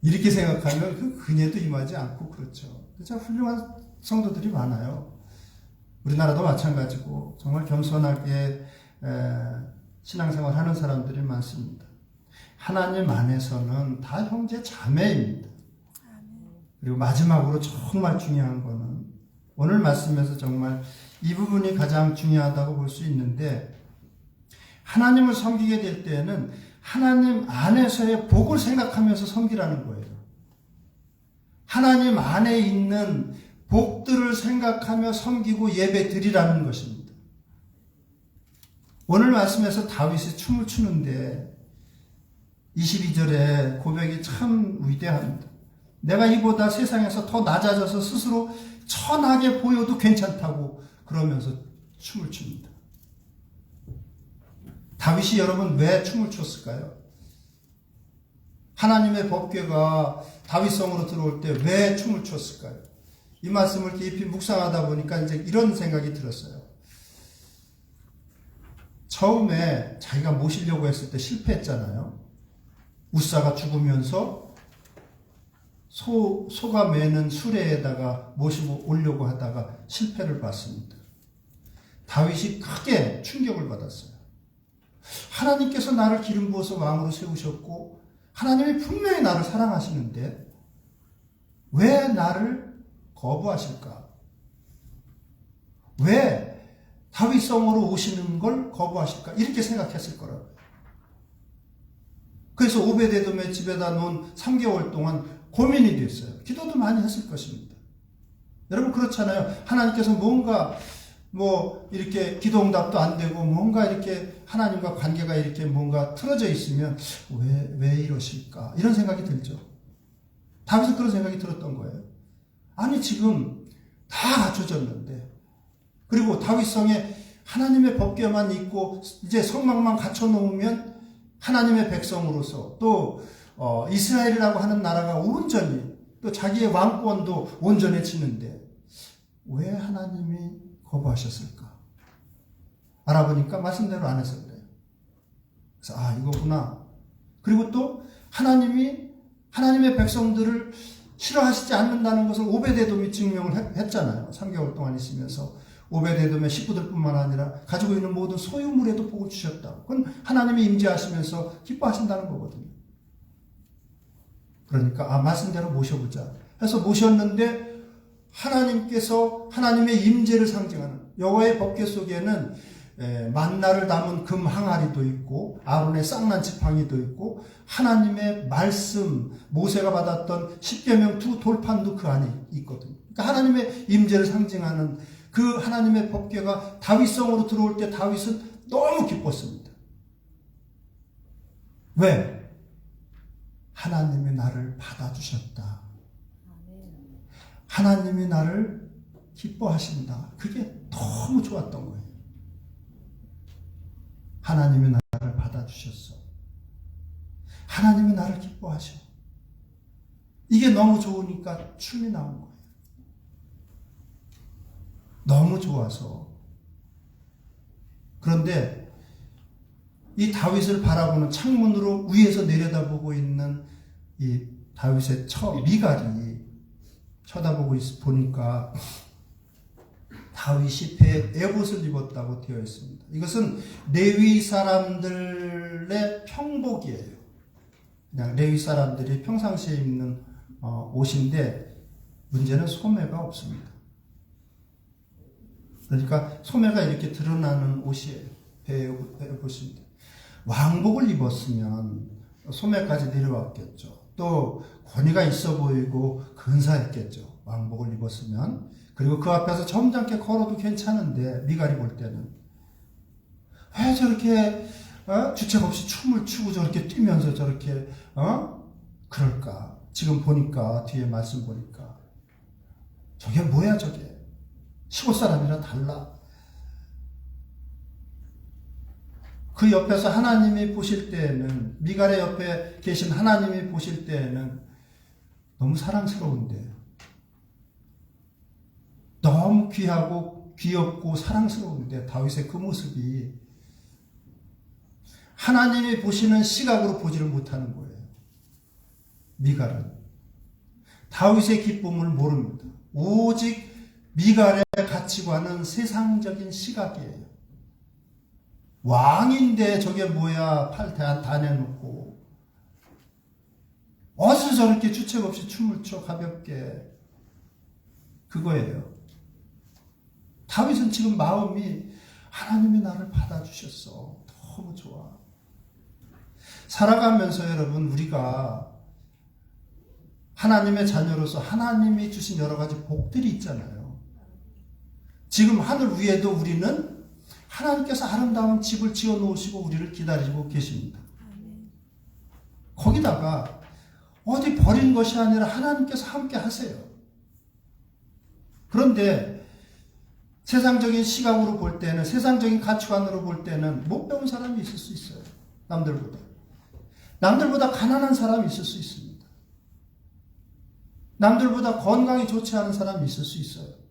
Speaker 1: 이렇게 생각하면 그 근혜도 임하지 않고 그렇죠. 참 훌륭한 성도들이 많아요. 우리나라도 마찬가지고 정말 겸손하게 신앙생활 하는 사람들이 많습니다. 하나님 안에서는 다 형제 자매입니다. 그리고 마지막으로 정말 중요한 거는 오늘 말씀에서 정말 이 부분이 가장 중요하다고 볼 수 있는데 하나님을 섬기게 될 때에는 하나님 안에서의 복을 생각하면서 섬기라는 거예요. 하나님 안에 있는 복들을 생각하며 섬기고 예배 드리라는 것입니다. 오늘 말씀에서 다윗이 춤을 추는데 22절에 고백이 참 위대합니다. 내가 이보다 세상에서 더 낮아져서 스스로 천하게 보여도 괜찮다고 그러면서 춤을 춥니다. 다윗이 여러분 왜 춤을 췄을까요? 하나님의 법궤가 다윗성으로 들어올 때 왜 춤을 췄을까요? 이 말씀을 깊이 묵상하다 보니까 이제 이런 생각이 들었어요. 처음에 자기가 모시려고 했을 때 실패했잖아요. 우사가 죽으면서 소가 매는 수레에다가 모시고 오려고 하다가 실패를 봤습니다. 다윗이 크게 충격을 받았어요. 하나님께서 나를 기름 부어서 왕으로 세우셨고 하나님이 분명히 나를 사랑하시는데 왜 나를 거부하실까? 왜 다윗성으로 오시는 걸 거부하실까? 이렇게 생각했을 거라고요. 그래서 오베데돔의 집에다 놓은 3개월 동안 고민이 됐어요. 기도도 많이 했을 것입니다. 여러분 그렇잖아요. 하나님께서 뭔가 이렇게 기도응답도 안 되고 뭔가 이렇게 하나님과 관계가 이렇게 뭔가 틀어져 있으면 왜 이러실까? 이런 생각이 들죠. 다윗은 그런 생각이 들었던 거예요. 아니 지금 다 갖춰졌는데 그리고 다윗성에 하나님의 법궤만 있고 이제 성막만 갖춰놓으면 하나님의 백성으로서 또 이스라엘이라고 하는 나라가 온전히 또 자기의 왕권도 온전해지는데 왜 하나님이 거부하셨을까? 알아보니까 말씀대로 안 해서 그래요. 그래서 이거구나. 그리고 또 하나님의 백성들을 싫어하시지 않는다는 것을 오베데돔이 증명을 했잖아요. 3개월 동안 있으면서 오베데돔의 식구들뿐만 아니라 가지고 있는 모든 소유물에도 복을 주셨다. 그건 하나님이 임재하시면서 기뻐하신다는 거거든요. 그러니까 말씀대로 모셔보자 해서 모셨는데 하나님께서 하나님의 임재를 상징하는 여호와의 법궤 속에는 만나를 담은 금 항아리도 있고 아론의 쌍난 지팡이도 있고 하나님의 말씀 모세가 받았던 십계명 두 돌판도 그 안에 있거든요. 그러니까 하나님의 임재를 상징하는 그 하나님의 법궤가 다윗성으로 들어올 때 다윗은 너무 기뻤습니다. 왜? 하나님이 나를 받아주셨다. 하나님이 나를 기뻐하신다. 그게 너무 좋았던 거예요. 하나님이 나를 받아주셨어. 하나님이 나를 기뻐하셔. 이게 너무 좋으니까 춤이 나온 거예요. 너무 좋아서. 그런데 이 다윗을 바라보는 창문으로 위에서 내려다보고 있는 이 다윗의 미갈이 쳐다보고 보니까 다윗이 배에 에봇을 입었다고 되어 있습니다. 이것은 레위 사람들의 평복이에요. 그냥 레위 사람들이 평상시에 입는 옷인데 문제는 소매가 없습니다. 그러니까 소매가 이렇게 드러나는 옷이에요. 배에 에봇인데 왕복을 입었으면 소매까지 내려왔겠죠. 또 권위가 있어 보이고 근사했겠죠. 왕복을 입었으면. 그리고 그 앞에서 점잖게 걸어도 괜찮은데 미갈이 볼 때는 왜 저렇게 주책 없이 춤을 추고 저렇게 뛰면서 저렇게 그럴까? 지금 보니까 뒤에 말씀 보니까 저게 뭐야 저게? 시골 사람이랑 달라. 그 옆에서 하나님이 보실 때에는, 미갈의 옆에 계신 하나님이 보실 때에는 너무 사랑스러운데, 너무 귀하고 귀엽고 사랑스러운데 다윗의 그 모습이 하나님이 보시는 시각으로 보지를 못하는 거예요. 미갈은 다윗의 기쁨을 모릅니다. 오직 미갈의 가치관은 세상적인 시각이에요. 왕인데 저게 뭐야, 팔 다 내놓고 어디서 저렇게 주책 없이 춤을 춰 가볍게, 그거예요. 다윗은 지금 마음이 하나님이 나를 받아주셨어, 너무 좋아. 살아가면서 여러분, 우리가 하나님의 자녀로서 하나님이 주신 여러 가지 복들이 있잖아요. 지금 하늘 위에도 우리는 하나님께서 아름다운 집을 지어 놓으시고 우리를 기다리고 계십니다. 거기다가 어디 버린 것이 아니라 하나님께서 함께 하세요. 그런데 세상적인 시각으로 볼 때는, 세상적인 가치관으로 볼 때는 못 배운 사람이 있을 수 있어요. 남들보다 가난한 사람이 있을 수 있습니다. 남들보다 건강이 좋지 않은 사람이 있을 수 있어요.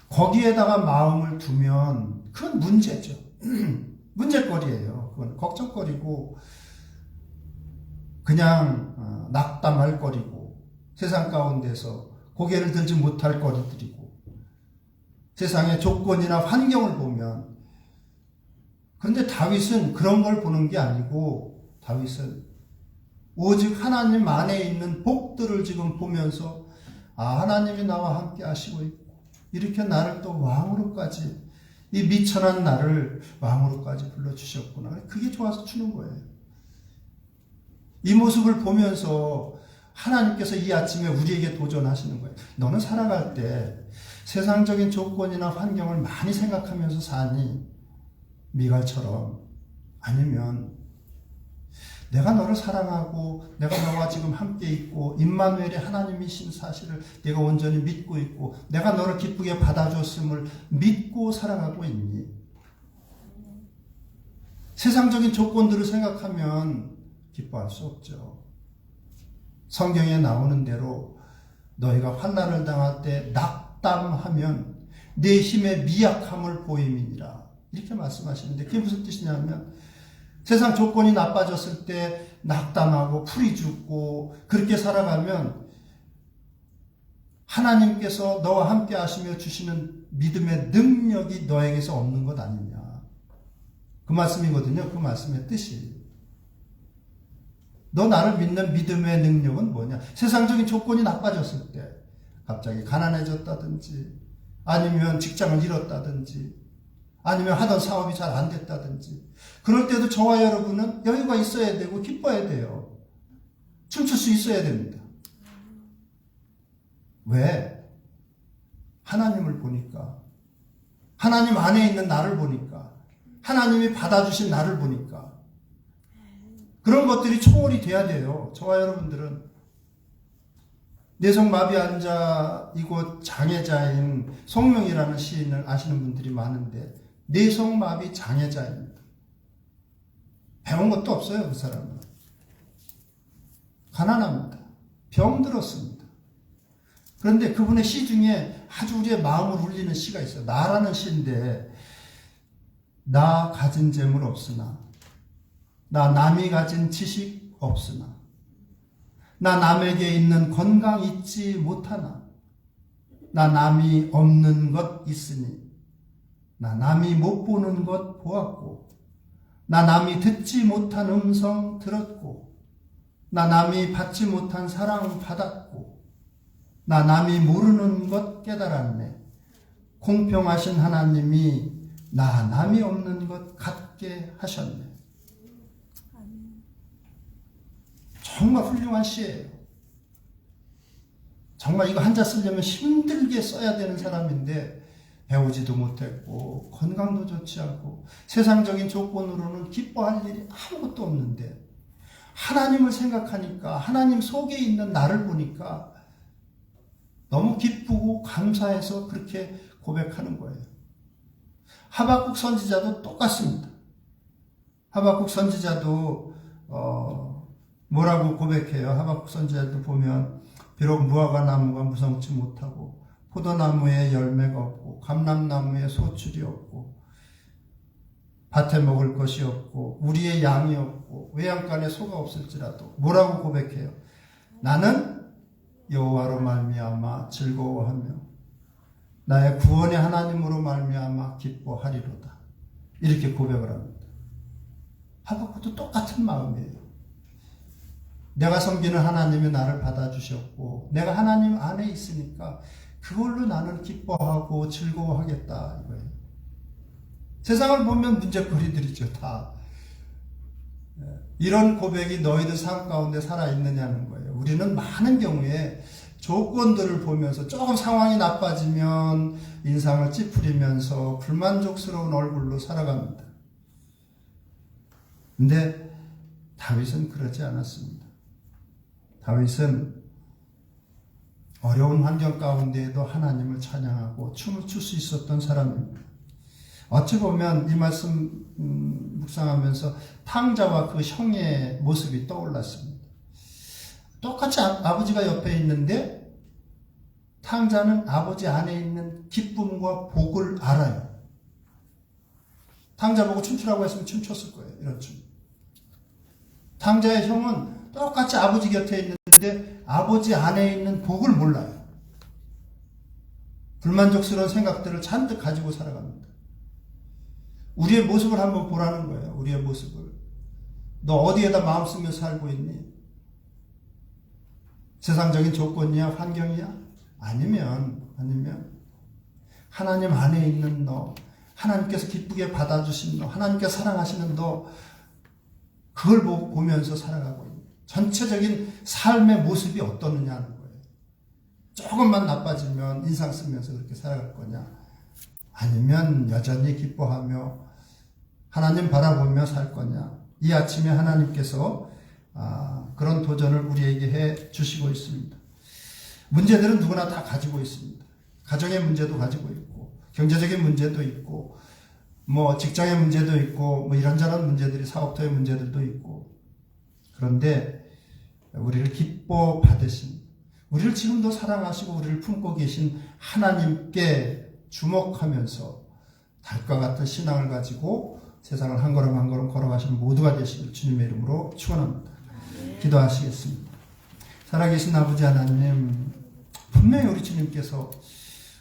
Speaker 1: 거기에다가 마음을 두면 그건 문제죠. 문제거리예요. 그건 걱정거리고 그냥 낙담할 거리고, 세상 가운데서 고개를 들지 못할 거리들이고, 세상의 조건이나 환경을 보면. 그런데 다윗은 그런 걸 보는 게 아니고, 다윗은 오직 하나님 안에 있는 복들을 지금 보면서, 하나님이 나와 함께 하시고 있고, 이렇게 나를 또 왕으로까지, 이 미천한 나를 왕으로까지 불러주셨구나. 그게 좋아서 주는 거예요. 이 모습을 보면서 하나님께서 이 아침에 우리에게 도전하시는 거예요. 너는 살아갈 때 세상적인 조건이나 환경을 많이 생각하면서 사니? 미갈처럼. 아니면 내가 너를 사랑하고 내가 너와 지금 함께 있고 임마누엘이 하나님이신 사실을 내가 온전히 믿고 있고 내가 너를 기쁘게 받아줬음을 믿고 살아가고 있니? 세상적인 조건들을 생각하면 기뻐할 수 없죠. 성경에 나오는 대로 너희가 환난을 당할 때 낙담하면 내 힘의 미약함을 보임이니라, 이렇게 말씀하시는데, 그게 무슨 뜻이냐면 세상 조건이 나빠졌을 때 낙담하고 풀이 죽고 그렇게 살아가면 하나님께서 너와 함께 하시며 주시는 믿음의 능력이 너에게서 없는 것 아니냐, 그 말씀이거든요. 그 말씀의 뜻이. 너 나를 믿는 믿음의 능력은 뭐냐? 세상적인 조건이 나빠졌을 때, 갑자기 가난해졌다든지, 아니면 직장을 잃었다든지, 아니면 하던 사업이 잘 안 됐다든지, 그럴 때도 저와 여러분은 여유가 있어야 되고 기뻐야 돼요. 춤출 수 있어야 됩니다. 왜? 하나님을 보니까, 하나님 안에 있는 나를 보니까, 하나님이 받아주신 나를 보니까, 그런 것들이 초월이 돼야 돼요. 저와 여러분들은 뇌성마비 환자이고 장애자인 송명이라는 시인을 아시는 분들이 많은데, 뇌성마비 장애자입니다. 배운 것도 없어요. 그 사람은 가난합니다. 병들었습니다. 그런데 그분의 시 중에 아주 우리의 마음을 울리는 시가 있어요. 나라는 시인데, 나 가진 재물 없으나, 나 남이 가진 지식 없으나, 나 남에게 있는 건강 잊지 못하나, 나 남이 없는 것 있으니, 나 남이 못 보는 것 보았고, 나 남이 듣지 못한 음성 들었고, 나 남이 받지 못한 사랑 받았고, 나 남이 모르는 것 깨달았네. 공평하신 하나님이 나 남이 없는 것 같게 하셨네. 정말 훌륭한 시예요. 정말 이거 한자 쓰려면 힘들게 써야 되는 사람인데 배우지도 못했고 건강도 좋지 않고 세상적인 조건으로는 기뻐할 일이 아무것도 없는데 하나님을 생각하니까 하나님 속에 있는 나를 보니까 너무 기쁘고 감사해서 그렇게 고백하는 거예요. 하박국 선지자도 똑같습니다. 하박국 선지자도 뭐라고 고백해요? 하박국 선지자도 보면 비록 무화과 나무가 무성치 못하고 포도나무에 열매가 없고 감람나무에 소출이 없고 밭에 먹을 것이 없고 우리의 양이 없고 외양간에 소가 없을지라도 뭐라고 고백해요? 나는 여호와로 말미암아 즐거워하며 나의 구원의 하나님으로 말미암아 기뻐하리로다. 이렇게 고백을 합니다. 하박국도 똑같은 마음이에요. 내가 섬기는 하나님이 나를 받아주셨고 내가 하나님 안에 있으니까 그걸로 나는 기뻐하고 즐거워하겠다 이거예요. 세상을 보면 문제거리들이죠. 다. 이런 고백이 너희들 삶 가운데 살아있느냐는 거예요. 우리는 많은 경우에 조건들을 보면서 조금 상황이 나빠지면 인상을 찌푸리면서 불만족스러운 얼굴로 살아갑니다. 근데 다윗은 그러지 않았습니다. 다윗은 어려운 환경 가운데에도 하나님을 찬양하고 춤을 출 수 있었던 사람입니다. 어찌 보면 이 말씀 묵상하면서 탕자와 그 형의 모습이 떠올랐습니다. 똑같이 아버지가 옆에 있는데 탕자는 아버지 안에 있는 기쁨과 복을 알아요. 탕자 보고 춤추라고 했으면 춤췄을 거예요. 이런 춤. 탕자의 형은 똑같이 아버지 곁에 있는데 아버지 안에 있는 복을 몰라요. 불만족스러운 생각들을 잔뜩 가지고 살아갑니다. 우리의 모습을 한번 보라는 거예요. 우리의 모습을. 너 어디에다 마음 쓰며 살고 있니? 세상적인 조건이야? 환경이야? 아니면 하나님 안에 있는 너, 하나님께서 기쁘게 받아주신 너, 하나님께서 사랑하시는 너, 그걸 보면서 살아가고 있는 전체적인 삶의 모습이 어떠느냐는 거예요. 조금만 나빠지면 인상 쓰면서 그렇게 살아갈 거냐? 아니면 여전히 기뻐하며 하나님 바라보며 살 거냐? 이 아침에 하나님께서 그런 도전을 우리에게 해 주시고 있습니다. 문제들은 누구나 다 가지고 있습니다. 가정의 문제도 가지고 있고 경제적인 문제도 있고 뭐 직장의 문제도 있고 뭐 이런저런 문제들이 사업터의 문제들도 있고 그런데 우리를 기뻐 받으신 우리를 지금도 사랑하시고 우리를 품고 계신 하나님께 주목하면서 달과 같은 신앙을 가지고 세상을 한 걸음 한 걸음 걸어가시는 모두가 되시길 주님의 이름으로 축원합니다. 기도하시겠습니다. 살아계신 아버지 하나님, 분명히 우리 주님께서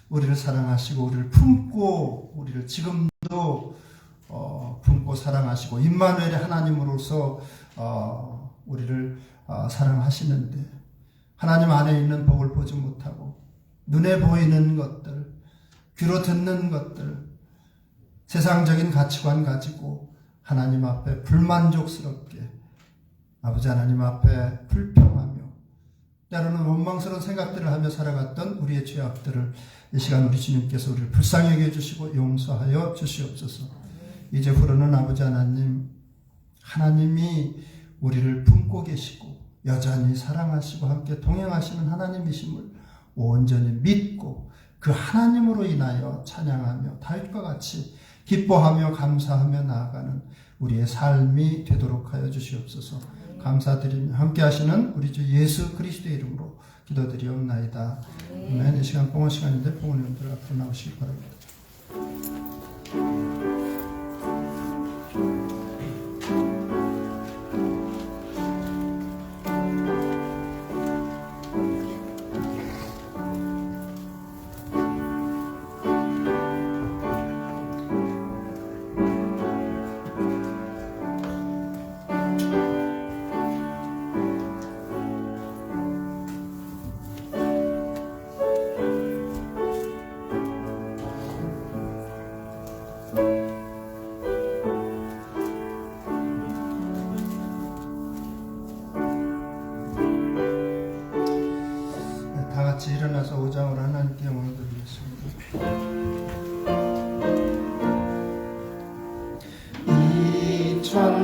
Speaker 1: 우리를 사랑하시고 우리를 품고 우리를 지금도 품고 사랑하시고 임마누엘의 하나님으로서 우리를 사랑하시는데 하나님 안에 있는 복을 보지 못하고 눈에 보이는 것들, 귀로 듣는 것들, 세상적인 가치관 가지고 하나님 앞에 불만족스럽게 아버지 하나님 앞에 불평하며 때로는 원망스러운 생각들을 하며 살아갔던 우리의 죄악들을 이 시간 우리 주님께서 우리를 불쌍히 여겨 주시고 용서하여 주시옵소서. 이제부로는 아버지 하나님, 하나님이 우리를 품고 계시고 여전히 사랑하시고 함께 동행하시는 하나님이심을 온전히 믿고 그 하나님으로 인하여 찬양하며 다윗과 같이 기뻐하며 감사하며 나아가는 우리의 삶이 되도록 하여 주시옵소서. 감사드리며 함께 하시는 우리 주 예수 그리스도의 이름으로 기도드리옵나이다. 아멘. 이 시간 봉헌 시간인데 봉헌님들 앞으로 나오시기 바랍니다.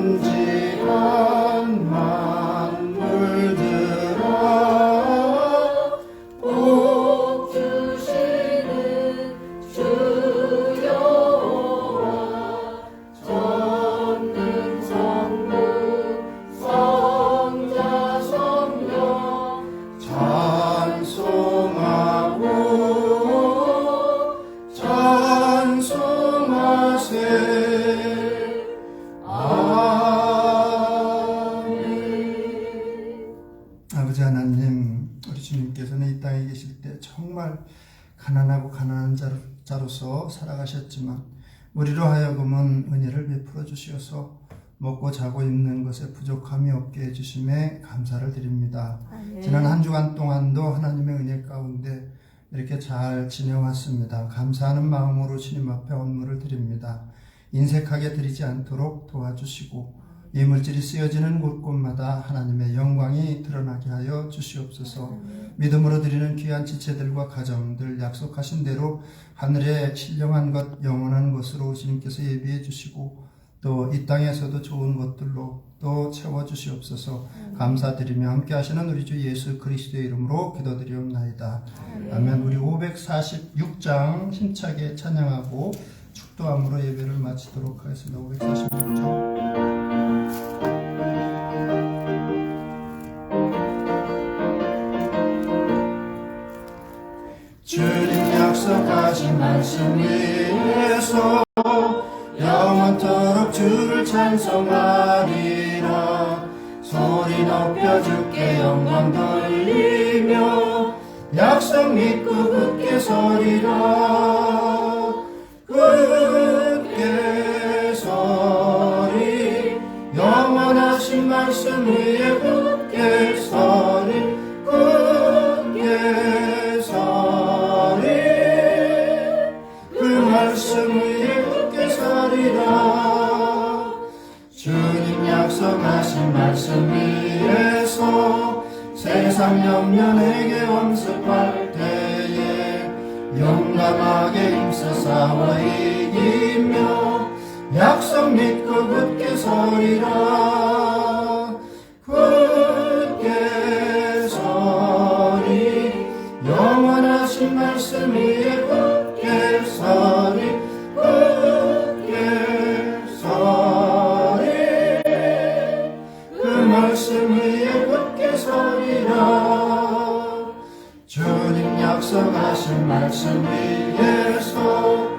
Speaker 1: 존재한 만물들아
Speaker 3: 복 주시는 주 여호와 전능 성부 성자 성령
Speaker 1: 찬송하고 찬송하세 아멘. 아버지 하나님, 우리 주님께서는 이 땅에 계실 때 정말 가난하고 가난한 자로서 살아가셨지만 우리로 하여금은 은혜를 베풀어 주시어서 먹고 자고 입는 것에 부족함이 없게 해주심에 감사를 드립니다. 지난 한 주간 동안도 하나님의 은혜 가운데 이렇게 잘 지내왔습니다. 감사하는 마음으로 주님 앞에 언물을 드립니다. 인색하게 드리지 않도록 도와주시고 이물질이 쓰여지는 곳곳마다 하나님의 영광이 드러나게 하여 주시옵소서. 믿음으로 드리는 귀한 지체들과 가정들 약속하신 대로 하늘의 신령한 것 영원한 것으로 주님께서 예비해 주시고 또 이 땅에서도 좋은 것들로 또 채워주시옵소서. 감사드리며 함께 하시는 우리 주 예수 그리스도의 이름으로 기도드리옵나이다. 아멘. 우리 546장 힘차게 찬양하고 축도함으로 예배를 마치도록 하겠습니다. 546장. 주님 약속하신 말씀 위에서 영원토록 주를 찬송하리라. 소리 높여 주께 영광 돌리며 약속 믿고 굳게 서리라. 굳게 서리 영원하신 말씀 위에 굳게 서리 굳게 서리 그 말씀 위에 굳게 서리라. 주님 약속하신 말씀 위에서 세상 영면에게 엄습할 때에 용감하게 힘써 싸워 이기며 약속 믿고 굳게 서리라. 굳게 서리 영원하신 말씀 위에 굳게 서리 굳게 서리 그 말씀 위에 굳게 서리라. 주님 약속하신 말씀 위에서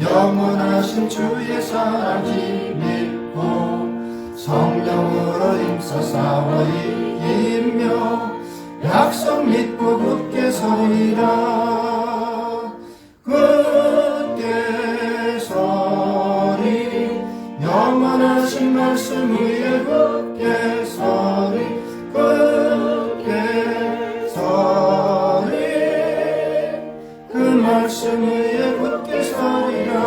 Speaker 1: 영원하신 주의 사랑 힘입고 성령으로 힘써 싸워 이기며 약속 믿고 굳게 서리라. 굳게 서리 영원하신 말씀 위에 굳게 서리 굳게 서리 그 말씀 위에 굳게 서리라.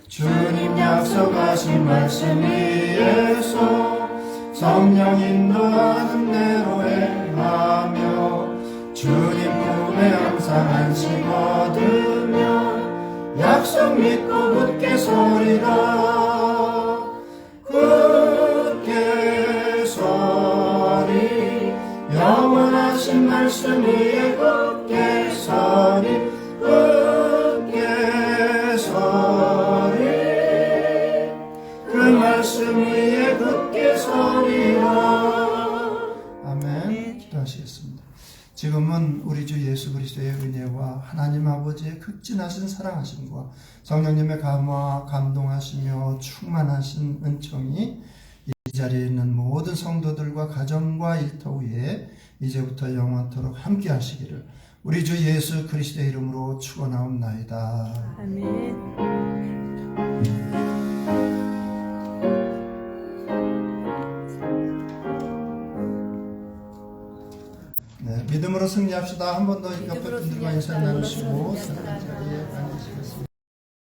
Speaker 1: 주님 약속하신 말씀 위에서 성령 인도하는 대로 행하며 주님 품에 항상 안식 얻으며 약속 믿고 굳게 서리라. 굳게 서리 영원하신 말씀 위에 굳게 서리 굳게 서리 그 말씀 위에 굳게 서리라. 아멘. 기도하시겠습니다. 지금은 우리 주 예수 그리스도의 은혜와 하나님 아버지의 극진하신 사랑하심과 성령님의 감화 감동하시며 충만하신 은총이 이 자리에 있는 모든 성도들과 가정과 일터 위에 이제부터 영원토록 함께 하시기를 우리 주 예수 그리스도의 이름으로 축원하옵나이다.
Speaker 4: 아멘.
Speaker 1: 네, 믿음으로 승리합시다. 한 번 더 옆에
Speaker 3: 믿음으로
Speaker 1: 분들과 인사
Speaker 3: 승리합시다.
Speaker 1: 나누시고
Speaker 3: 믿음으로 승리합시다.
Speaker 1: 자리에 앉으시겠습니다.